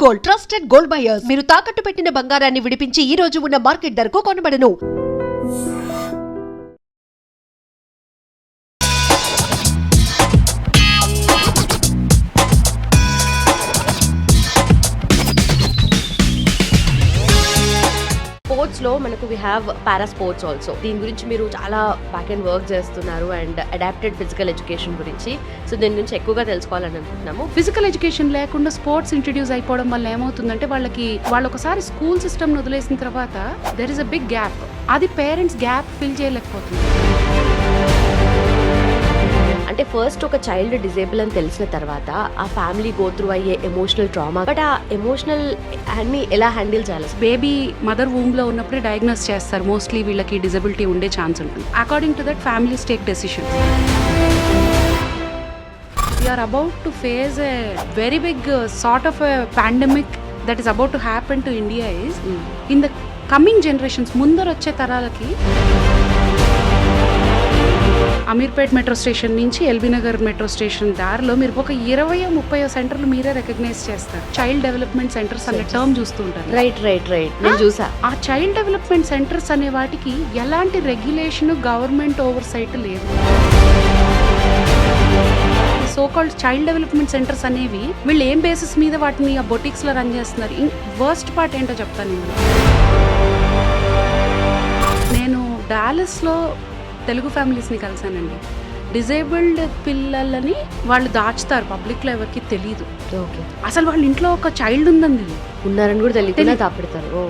Gold, trusted gold buyers. మీరు తాకట్టు పెట్టిన బంగారాన్ని విడిపించి ఈ రోజు ఉన్న మార్కెట్ ధరకు కొనబడను. స్పోర్ట్స్లో మనకు we have para sports also. దీని గురించి మీరు చాలా బ్యాక్ అండ్ వర్క్ చేస్తున్నారు అండ్ అడాప్టెడ్ ఫిజికల్ ఎడ్యుకేషన్ గురించి. సో దీని గురించి ఎక్కువగా తెలుసుకోవాలని అనుకుంటున్నాము. ఫిజికల్ ఎడ్యుకేషన్ లేకుండా స్పోర్ట్స్ ఇంట్రడ్యూస్ అయిపోవడం వల్ల ఏమవుతుందంటే వాళ్ళు ఒకసారి స్కూల్ సిస్టమ్ వదిలేసిన తర్వాత there is a big gap. అది పేరెంట్స్ గ్యాప్ ఫిల్ చేయలేకపోతున్నారు. అంటే ఫస్ట్ ఒక చైల్డ్ డిజేబుల్ అని తెలిసిన తర్వాత ఆ ఫ్యామిలీ గో త్రూ అయ్యే ఎమోషనల్ ట్రామా, బట్ ఆ ఎమోషనల్ అన్ని ఎలా హ్యాండిల్ చేయాలి? బేబీ మదర్ వూమ్ లో ఉన్నప్పుడే డయాగ్నోస్ చేస్తారు. మోస్ట్లీ వీళ్ళకి డిజబిలిటీ ఉండే ఛాన్స్ ఉంటుంది. According to that families take decisions. We are about to face a very big sort of a pandemic that is about to happen to India is in the coming generations. ముందర వచ్చే తరాలకి Ameerpet metro station నుంచి LB Nagar metro station దారిలో మీరు ఒక 20-30 సెంటర్లు మీరే recognise చేస్తారు. చైల్డ్ డెవలప్మెంట్ సెంటర్స్ అనే టర్మ్ చూస్తూ ఉంటారు. రైట్ నేను చూసా. ఆ చైల్డ్ డెవలప్మెంట్ సెంటర్స్ అనే వాటికి ఎలాంటి రెగ్యులేషన్, గవర్నమెంట్ ఓవర్ సైట్ లేదు. So called child development centres అనేవి వీళ్ళు ఏం బేసిస్ మీద వాటిని ఆ బొటిక్స్ లో రన్ చేస్తున్నారు. వర్స్ట్ పార్ట్ ఏంటో చెప్తాను. నేను డాలస్ లో తెలుగు ఫ్యామిలీస్ని కలిసానండి. డిజేబుల్డ్ పిల్లలని వాళ్ళు దాచుతారు, పబ్లిక్లో ఎవరికి తెలీదు. ఓకే, అసలు వాళ్ళ ఇంట్లో ఒక చైల్డ్ ఉందని ఉన్నారని కూడా తెలియదు, దాపెడతారు.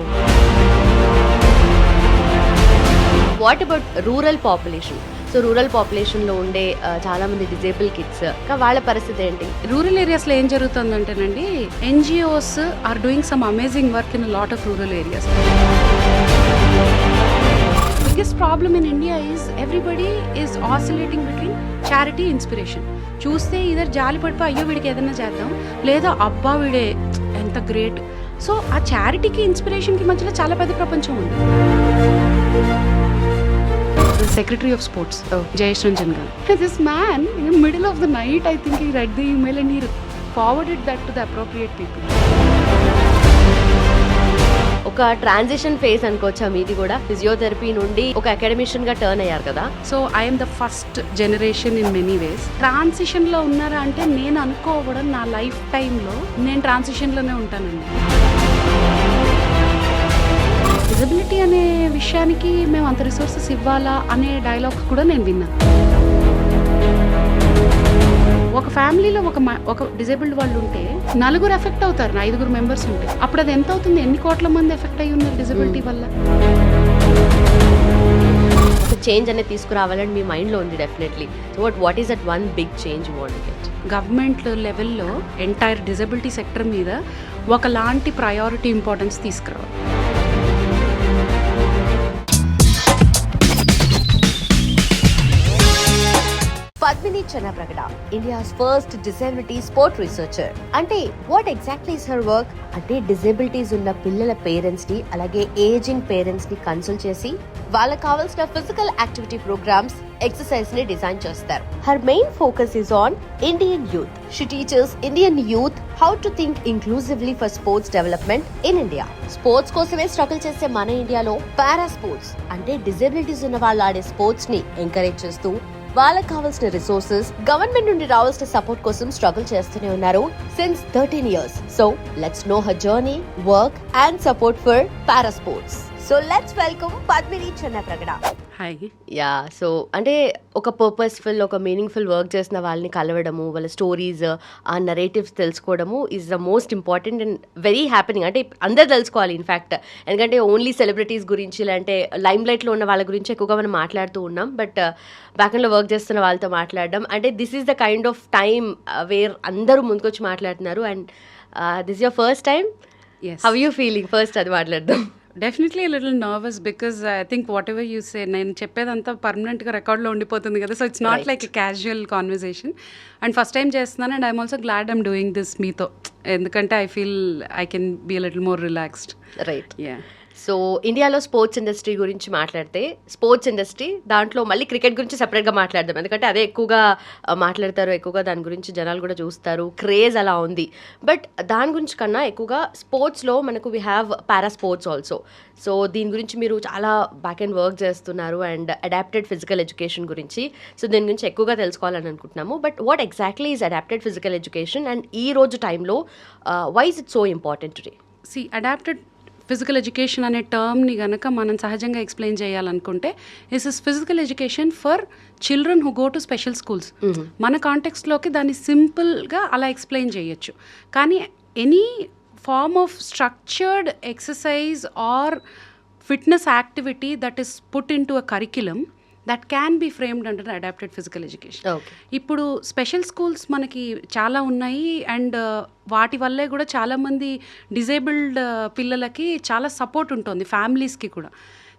What about rural population? So rural పాపులేషన్లో ఉండే చాలా మంది డిజేబుల్ కిడ్స్, వాళ్ళ పరిస్థితి ఏంటి? రూరల్ ఏరియాస్లో ఏం జరుగుతుందంటేనండి, NGOs are doing some amazing work in lot of rural areas. Biggest problem in India is everybody is oscillating between charity, inspiration. చూస్తే ఇద్దరు జాలి పడిపోయి అయ్యో వీడికి ఏదైనా చేద్దాం, లేదా అబ్బా వీడే ఎంత గ్రేట్. సో ఆ చారిటీకి, ఇన్స్పిరేషన్కి మధ్యలో చాలా పెద్ద ప్రపంచం ఉంది. Secretary of sports Jayesh Ranjan గారు, this man in the middle of the night I think he read the email and he forwarded that to the appropriate people. ఒక ట్రాన్సిషన్ ఫేజ్ అనుకోవచ్చా మీది కూడా? ఫిజియోథెరపీ నుండి ఒక అకాడమిషియన్ గా టర్న్ అయ్యారు కదా. So I'm the first generation in many ways. Transition లో ఉన్నారా అంటే నేను అనుకోవడం నా లైఫ్ టైంలో నేను ట్రాన్సిషన్ లోనే ఉంటానండి. డిజబిలిటీ అనే విషయానికి మేము అంత రిసోర్సెస్ ఇవ్వాలా అనే డైలాగ్స్ కూడా నేను విన్నాను. ఒక ఫ్యామిలీలో ఒక డిజేబుల్డ్ వాళ్ళు ఉంటే 4 ఎఫెక్ట్ అవుతారు, 5 మెంబర్స్ ఉంటే అప్పుడు అది ఎంత అవుతుంది? ఎన్ని కోట్ల మంది ఎఫెక్ట్ అయ్యి ఉన్నారు డిజబిలిటీ వల్ల? ఒక చేంజ్ అనేది తీసుకురావాలని మీ మైండ్లో ఉంది definitely. So what is that one big change you want to get? Government లెవెల్లో ఎంటైర్ డిజబిలిటీ సెక్టర్ మీద ఒకలాంటి ప్రయారిటీ, ఇంపార్టెన్స్ తీసుకురావాలి. Padmini Channapragada, India's first disability sport researcher. అంటే what exactly is her work అంటే డిజబిలిటీస్ ఉన్న పిల్లల parents ని, అలాగే ఏజింగ్ పేరెంట్స్ ని కన్సల్ట్ చేసి వాళ్ళకి కావాల్సిన ఫిజికల్ యాక్టివిటీ ప్రోగ్రామ్స్, ఎక్సర్సైజ్ ని డిజైన్ చేస్తారు. Her main focus is on Indian youth. She teaches Indian youth how to think inclusively for sports development in India. Sports కోసమే స్ట్రగుల్ చేసే మన ఇండియాలో పారా స్పోర్ట్స్ అంటే డిజబిలిటీస్ ఉన్న వాళ్ళు ఆడే స్పోర్ట్స్ ని ఎంకరేజ్ చేస్తూ వాళ్ళకి కావాల్సిన రిసోర్సెస్, గవర్నమెంట్ నుండి రావాల్సిన సపోర్ట్ కోసం స్ట్రగుల్ చేస్తూనే ఉన్నారు since 13 years. So let's know her journey, work and support for para sports. So let's welcome Padmini Channapragada. Hi. Yeah, so అంటే ఒక పర్పస్ఫుల్, ఒక మీనింగ్ఫుల్ వర్క్ చేసిన వాళ్ళని కలవడము, వాళ్ళ స్టోరీస్, ఆ నరేటివ్స్ తెలుసుకోవడము is the most important and very happening. అంటే అందరు తెలుసుకోవాలి ఇన్ఫ్యాక్ట్, ఎందుకంటే ఓన్లీ సెలబ్రిటీస్ గురించి, లేదంటే లైమ్ లైట్లో ఉన్న వాళ్ళ గురించి ఎక్కువగా మనం మాట్లాడుతూ ఉన్నాం. బట్ బ్యాక్ఎండ్లో వర్క్ చేస్తున్న వాళ్ళతో మాట్లాడడం అంటే this is the kind of time where అందరూ ముందుకొచ్చి మాట్లాడుతున్నారు. And this your first time. How you feeling? First అది మాట్లాడదాం. Definitely little nervous because I think whatever you say, నేను చెప్పేదంతా పర్మనెంట్గా రికార్డ్లో ఉండిపోతుంది కదా. So it's not like a casual conversation. And first time చేస్తున్నాను and I'm also glad I'm doing this మీతో, ఎందుకంటే I feel I can be little more relaxed. Right. Yeah. So ఇండియాలో స్పోర్ట్స్ ఇండస్ట్రీ గురించి మాట్లాడితే స్పోర్ట్స్ ఇండస్ట్రీ దాంట్లో మళ్ళీ cricket గురించి సెపరేట్గా మాట్లాడదాం, ఎందుకంటే అదే ఎక్కువగా మాట్లాడతారు, ఎక్కువగా దాని గురించి జనాలు కూడా చూస్తారు, క్రేజ్ అలా ఉంది. బట్ దాని గురించి కన్నా ఎక్కువగా స్పోర్ట్స్లో మనకు we have para sports also. So దీని గురించి మీరు చాలా బ్యాక్ అండ్ వర్క్ చేస్తున్నారు అండ్ అడాప్టెడ్ ఫిజికల్ ఎడ్యుకేషన్ గురించి. సో దీని గురించి ఎక్కువగా తెలుసుకోవాలని అనుకుంటున్నాము. But what exactly is adapted physical education and ఈ రోజు టైంలో why is it so important today? Adapted physical education అనే టర్మ్ని కనుక మనం సహజంగా ఎక్స్ప్లెయిన్ చేయాలనుకుంటే this is physical education for children who go to special schools. మన కాంటెక్స్ట్లోకి దాన్ని సింపుల్గా అలా ఎక్స్ప్లెయిన్ చేయొచ్చు. కానీ any form of structured exercise or fitness activity that is put in to a curriculum that can be framed under adapted physical education. ఇప్పుడు special schools మనకి చాలా ఉన్నాయి అండ్ వాటి వల్లే కూడా చాలామంది డిజేబుల్డ్ పిల్లలకి చాలా సపోర్ట్ ఉంటుంది, ఫ్యామిలీస్కి కూడా.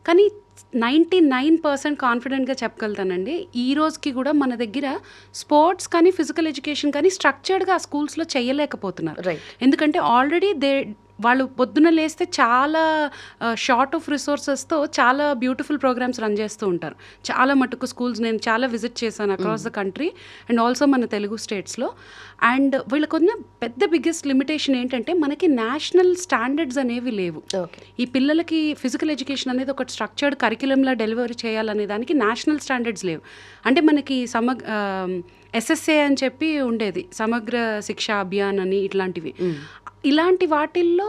కానీ 99% కాన్ఫిడెంట్గా చెప్పగలుగుతానండి, ఈ రోజుకి కూడా మన దగ్గర స్పోర్ట్స్ కానీ ఫిజికల్ ఎడ్యుకేషన్ కానీ స్ట్రక్చర్డ్గా ఆ స్కూల్స్లో చేయలేకపోతున్నారు. ఎందుకంటే ఆల్రెడీ వాళ్ళు పొద్దున లేస్తే చాలా షార్ట్ ఆఫ్ రిసోర్సెస్తో చాలా బ్యూటిఫుల్ ప్రోగ్రామ్స్ రన్ చేస్తూ ఉంటారు. చాలా మటుకు స్కూల్స్ నేను చాలా విజిట్ చేశాను across the country and also మన తెలుగు స్టేట్స్లో. అండ్ వీళ్ళకున్న బిగ్గెస్ట్ లిమిటేషన్ ఏంటంటే మనకి నేషనల్ స్టాండర్డ్స్ అనేవి లేవు. ఈ పిల్లలకి ఫిజికల్ ఎడ్యుకేషన్ అనేది ఒక స్ట్రక్చర్డ్ కరిక్యులంలా డెలివరీ చేయాలనే దానికి నేషనల్ స్టాండర్డ్స్ లేవు. అంటే మనకి SSA అని చెప్పి ఉండేది, సమగ్ర శిక్షా అభియాన్ అని, ఇట్లాంటివి. ఇలాంటి వాటిల్లో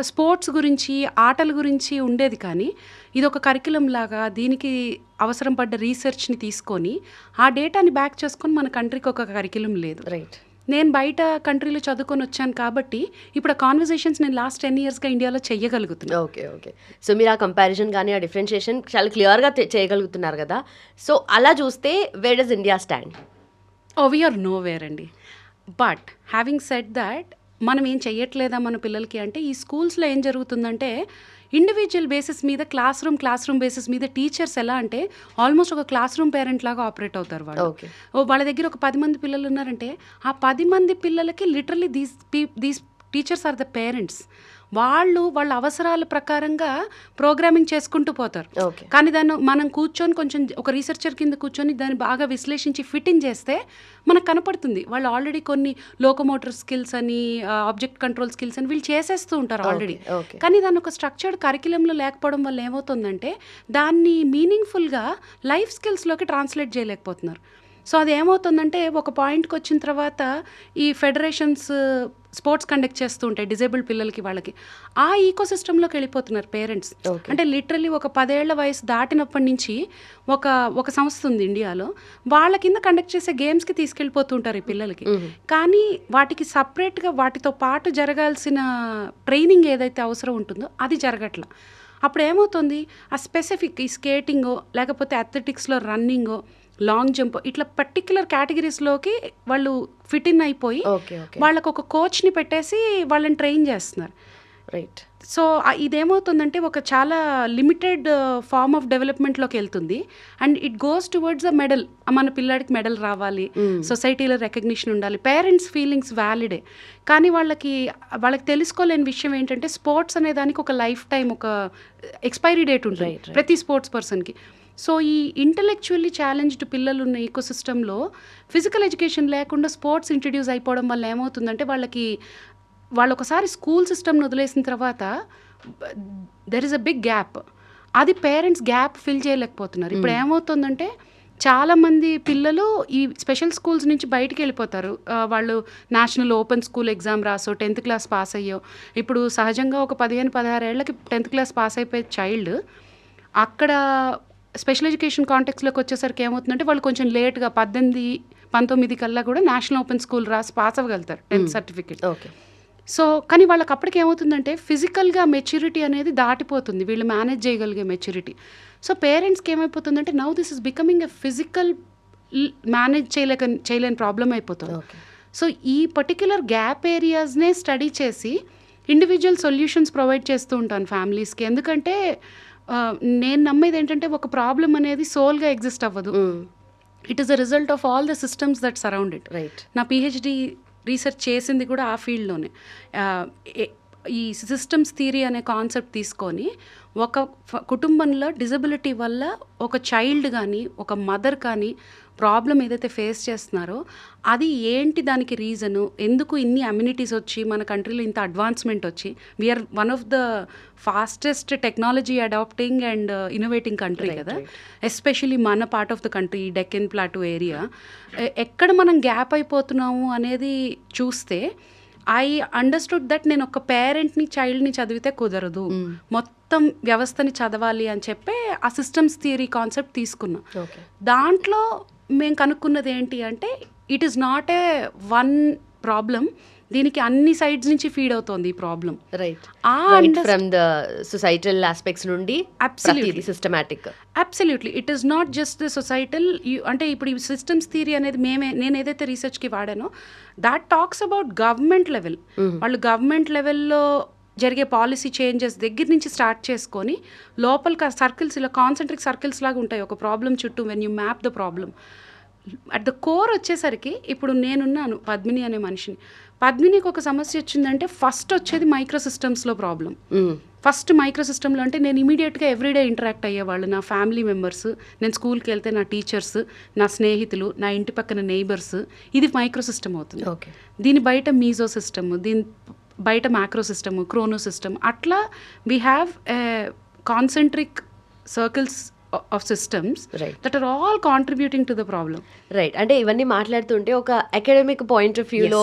స్పోర్ట్స్ గురించి ఆటల గురించి ఉండేది. కానీ ఇది ఒక కరిక్యులం లాగా దీనికి అవసరం పడ్డ రీసెర్చ్ని తీసుకొని ఆ డేటాని బ్యాక్ చేసుకొని మన కంట్రీకి ఒక కరిక్యులం లేదు. నేను బయట కంట్రీలో చదువుకొని వచ్చాను కాబట్టి ఇప్పుడు ఆ కాన్వర్సేషన్స్ నేను లాస్ట్ 10 yearsగా ఇండియాలో చెయ్యగలుగుతున్నాను. ఓకే. సో మీరు ఆ కంపారిజన్ కానీ ఆ డిఫరెన్షియేషన్ చాలా క్లియర్గా చేయగలుగుతున్నారు కదా. సో అలా చూస్తే where does India stand? We are nowhere అండి. బట్ హ్యావింగ్ సెడ్ దాట్ మనం ఏం చెయ్యట్లేదా మన పిల్లలకి అంటే, ఈ స్కూల్స్లో ఏం జరుగుతుందంటే ఇండివిజువల్ బేసిస్ మీద క్లాస్ రూమ్ బేసిస్ మీద టీచర్స్ ఎలా అంటే ఆల్మోస్ట్ ఒక క్లాస్ రూమ్ పేరెంట్ లాగా ఆపరేట్ అవుతారు వాళ్ళు. వాళ్ళ దగ్గర ఒక 10 మంది పిల్లలు ఉన్నారంటే ఆ 10 మంది పిల్లలకి literally these teachers are the parents. వాళ్ళ అవసరాల ప్రకారంగా ప్రోగ్రామింగ్ చేసుకుంటూ పోతారు. కానీ దాన్ని మనం కూర్చొని కొంచెం ఒక రీసెర్చర్ కింద కూర్చొని దాన్ని బాగా విశ్లేషించి ఫిట్టింగ్ చేస్తే మనకు కనపడుతుంది వాళ్ళు ఆల్రెడీ కొన్ని లోకోమోటర్ స్కిల్స్ అని, ఆబ్జెక్ట్ కంట్రోల్ స్కిల్స్ అని వీళ్ళు చేసేస్తూ ఉంటారు ఆల్రెడీ. కానీ దాన్ని ఒక స్ట్రక్చర్డ్ కరిక్యులంలో లేకపోవడం వల్ల ఏమవుతుందంటే దాన్ని మీనింగ్ఫుల్గా లైఫ్ స్కిల్స్లోకి ట్రాన్స్లేట్ చేయలేకపోతున్నారు. సో అది ఏమవుతుందంటే ఒక పాయింట్కి వచ్చిన తర్వాత ఈ ఫెడరేషన్స్ స్పోర్ట్స్ కండక్ట్ చేస్తూ ఉంటాయి డిజేబుల్డ్ పిల్లలకి, వాళ్ళకి ఆ ఈకోసిస్టంలోకి వెళ్ళిపోతున్నారు పేరెంట్స్. అంటే లిటరలీ ఒక 10 ఏళ్ల వయసు దాటినప్పటి నుంచి ఒక సంస్థ ఉంది ఇండియాలో, వాళ్ళ కింద కండక్ట్ చేసే గేమ్స్కి తీసుకెళ్ళిపోతుంటారు ఈ పిల్లలకి. కానీ వాటికి సపరేట్గా వాటితో పాటు జరగాల్సిన ట్రైనింగ్ ఏదైతే అవసరం ఉంటుందో అది జరగట్లా. అప్పుడు ఏమవుతుంది, ఆ స్పెసిఫిక్ ఈ స్కేటింగో లేకపోతే అథ్లెటిక్స్లో రన్నింగో లాంగ్ జంప్ ఇట్లా పర్టిక్యులర్ కేటగిరీస్లోకి వాళ్ళు ఫిట్ ఇన్ అయిపోయి వాళ్ళకు ఒక కోచ్ని పెట్టేసి వాళ్ళని ట్రైన్ చేస్తున్నారు. రైట్. సో ఇదేమవుతుందంటే ఒక చాలా లిమిటెడ్ ఫార్మ్ ఆఫ్ డెవలప్మెంట్లోకి వెళ్తుంది and it goes towards a medal. మన పిల్లాడికి మెడల్ రావాలి, సొసైటీలో రికగ్నిషన్ ఉండాలి, పేరెంట్స్ ఫీలింగ్స్ వ్యాలిడే. కానీ వాళ్ళకి తెలుసుకోలేని విషయం ఏంటంటే స్పోర్ట్స్ అనే దానికి ఒక లైఫ్ టైం, ఒక ఎక్స్పైరీ డేట్ ఉంటుంది ప్రతి స్పోర్ట్స్ పర్సన్కి. సో ఈ ఇంటలెక్చువల్లీ ఛాలెంజ్డ్ పిల్లలు ఉన్న ఈకోసిస్టంలో ఫిజికల్ ఎడ్యుకేషన్ లేకుండా స్పోర్ట్స్ ఇంట్రడ్యూస్ అయిపోవడం వల్ల ఏమవుతుందంటే వాళ్ళు ఒకసారి స్కూల్ సిస్టమ్ని వదిలేసిన తర్వాత there is a big gap. అది పేరెంట్స్ గ్యాప్ ఫిల్ చేయలేకపోతున్నారు. ఇప్పుడు ఏమవుతుందంటే చాలామంది పిల్లలు ఈ స్పెషల్ స్కూల్స్ నుంచి బయటికి వెళ్ళిపోతారు. వాళ్ళు నేషనల్ ఓపెన్ స్కూల్ ఎగ్జామ్ రాసో 10th క్లాస్ పాస్ అయ్యో, ఇప్పుడు సహజంగా ఒక 15-16 ఏళ్ళకి 10th క్లాస్ పాస్ అయిపోయే చైల్డ్ అక్కడ స్పెషల్ ఎడ్యుకేషన్ కాంటెక్స్లోకి వచ్చేసరికి ఏమవుతుందంటే వాళ్ళు కొంచెం లేట్గా 18-19 కల్లా కూడా నేషనల్ ఓపెన్ స్కూల్ రాసి పాస్ అవ్వగలుగుతారు 10th సర్టిఫికేట్. సో కానీ వాళ్ళకి అప్పటికి ఏమవుతుందంటే ఫిజికల్గా మెచ్యూరిటీ అనేది దాటిపోతుంది, వీళ్ళు మేనేజ్ చేయగలిగే మెచ్యూరిటీ. సో పేరెంట్స్కి ఏమైపోతుందంటే now this is becoming a physical manage చేయలేని ప్రాబ్లం అయిపోతుంది. సో ఈ పర్టిక్యులర్ గ్యాప్ ఏరియాస్నే స్టడీ చేసి ఇండివిజువల్ సొల్యూషన్స్ ప్రొవైడ్ చేస్తూ ఉంటాను ఫ్యామిలీస్కి. ఎందుకంటే నేను నమ్మేది ఏంటంటే ఒక ప్రాబ్లం అనేది సోల్గా ఎగ్జిస్ట్ అవ్వదు, it is the result of all the systems that surround it. నా PhD రీసెర్చ్ చేసింది కూడా ఆ ఫీల్డ్లోనే. ఈ సిస్టమ్స్ థియరీ అనే కాన్సెప్ట్ తీసుకొని ఒక కుటుంబంలో డిజబిలిటీ వల్ల ఒక చైల్డ్ కానీ ఒక మదర్ కానీ ప్రాబ్లం ఏదైతే ఫేస్ చేస్తున్నారో అది ఏంటి, దానికి రీజను, ఎందుకు ఇన్ని అమ్యూనిటీస్ వచ్చి మన కంట్రీలో ఇంత అడ్వాన్స్మెంట్ వచ్చి we're one of the fastest technology adapting and innovating country కదా, ఎస్పెషలీ మన part of the country Deccan plateau area. ఎక్కడ మనం గ్యాప్ అయిపోతున్నాము అనేది చూస్తే ఐ అండర్స్టూడ్ దట్ నేను ఒక పేరెంట్ని చైల్డ్ని చదివితే కుదరదు, మొత్తం వ్యవస్థని చదవాలి అని చెప్పి ఆ సిస్టమ్స్ థియరీ కాన్సెప్ట్ తీసుకున్నాం. దాంట్లో మేము కనుక్కున్నది ఏంటి అంటే it is not a one problem, దీనికి అన్ని సైడ్స్ నుంచి ఫీడ్ అవుతోంది ఈ ప్రాబ్లం. Right, from the societal aspects నుండి systematic. Absolutely, it is not just the societal. అంటే ఇప్పుడు ఈ సిస్టమ్స్ థియరీ అనేది నేను ఏదైతే రీసెర్చ్కి వాడానో that talks about government level. వాళ్ళు గవర్నమెంట్ లెవెల్లో జరిగే పాలసీ చేంజెస్ దగ్గర నుంచి స్టార్ట్ చేసుకొని లోపలికి సర్కిల్స్, ఇలా కాన్సెంట్రిక్ సర్కిల్స్ లాగా ఉంటాయి ఒక ప్రాబ్లం చుట్టూ. When you map the problem at the core వచ్చేసరికి, ఇప్పుడు నేనున్నాను పద్మిని అనే మనిషిని, పద్మినికి ఒక సమస్య వచ్చిందంటే ఫస్ట్ వచ్చేది మైక్రో సిస్టమ్స్లో ప్రాబ్లం. ఫస్ట్ మైక్రో సిస్టంలో అంటే నేను ఇమీడియట్గా ఎవ్రీడే ఇంటరాక్ట్ అయ్యేవాళ్ళు నా ఫ్యామిలీ మెంబర్స్, నేను స్కూల్కి వెళ్తే నా టీచర్స్, నా స్నేహితులు, నా ఇంటి పక్కన నైబర్స్, ఇది మైక్రో సిస్టమ్ అవుతుంది. దీని బయట మీజో సిస్టమ్, దీని బయట మ్యాక్రో సిస్టమ్, క్రోనో సిస్టమ్, అట్లా we have concentric circles of systems that are all contributing to the problem. Right, అంటే ఇవన్నీ మాట్లాడుతుంటే ఒక అకాడమిక్ పాయింట్ ఆఫ్ వ్యూలో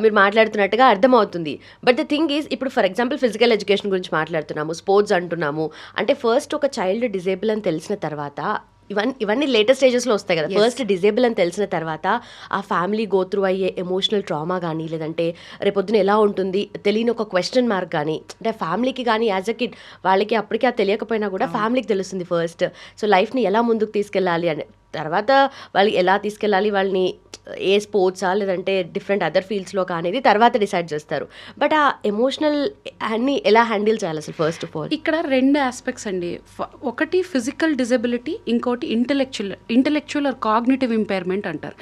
మీరు మాట్లాడుతున్నట్టుగా అర్థమవుతుంది. బట్ ద థింగ్ ఈజ్, ఇప్పుడు ఫర్ ఎగ్జాంపుల్ ఫిజికల్ ఎడ్యుకేషన్ గురించి మాట్లాడుతున్నాము, స్పోర్ట్స్ అంటున్నాము, అంటే ఫస్ట్ ఒక చైల్డ్ డిజేబుల్ అని తెలిసిన తర్వాత ఇవన్నీ లేటెస్ట్ స్టేజెస్లో వస్తాయి కదా. ఫస్ట్ డిజేబుల్ అని తెలిసిన తర్వాత ఆ ఫ్యామిలీ గో త్రూ అయ్యే ఎమోషనల్ ట్రామా కానీ, లేదంటే రేపొద్దున ఎలా ఉంటుంది తెలియని ఒక క్వశ్చన్ మార్క్ కానీ, అంటే ఫ్యామిలీకి కానీ యాజ్ అ కిడ్ వాళ్ళకి అప్పటికి అది తెలియకపోయినా కూడా ఫ్యామిలీకి తెలుస్తుంది ఫస్ట్. సో లైఫ్ని ఎలా ముందుకు తీసుకెళ్ళాలి అని, తర్వాత వాళ్ళకి ఎలా తీసుకెళ్ళాలి, వాళ్ళని ఏ స్పోర్ట్సా లేదంటే డిఫరెంట్ అదర్ ఫీల్డ్స్లో అనేది తర్వాత డిసైడ్ చేస్తారు. బట్ ఆ ఎమోషనల్ అన్ని ఎలా హ్యాండిల్ చేయాలి అసలు ఫస్ట్ ఆఫ్ ఆల్? ఇక్కడ రెండు ఆస్పెక్ట్స్ అండి. ఒకటి ఫిజికల్ డిజబిలిటీ, ఇంకోటి ఇంటెలెక్చువల్ ఆర్ కాగ్నిటివ్ ఇంపైర్మెంట్ అంటారు.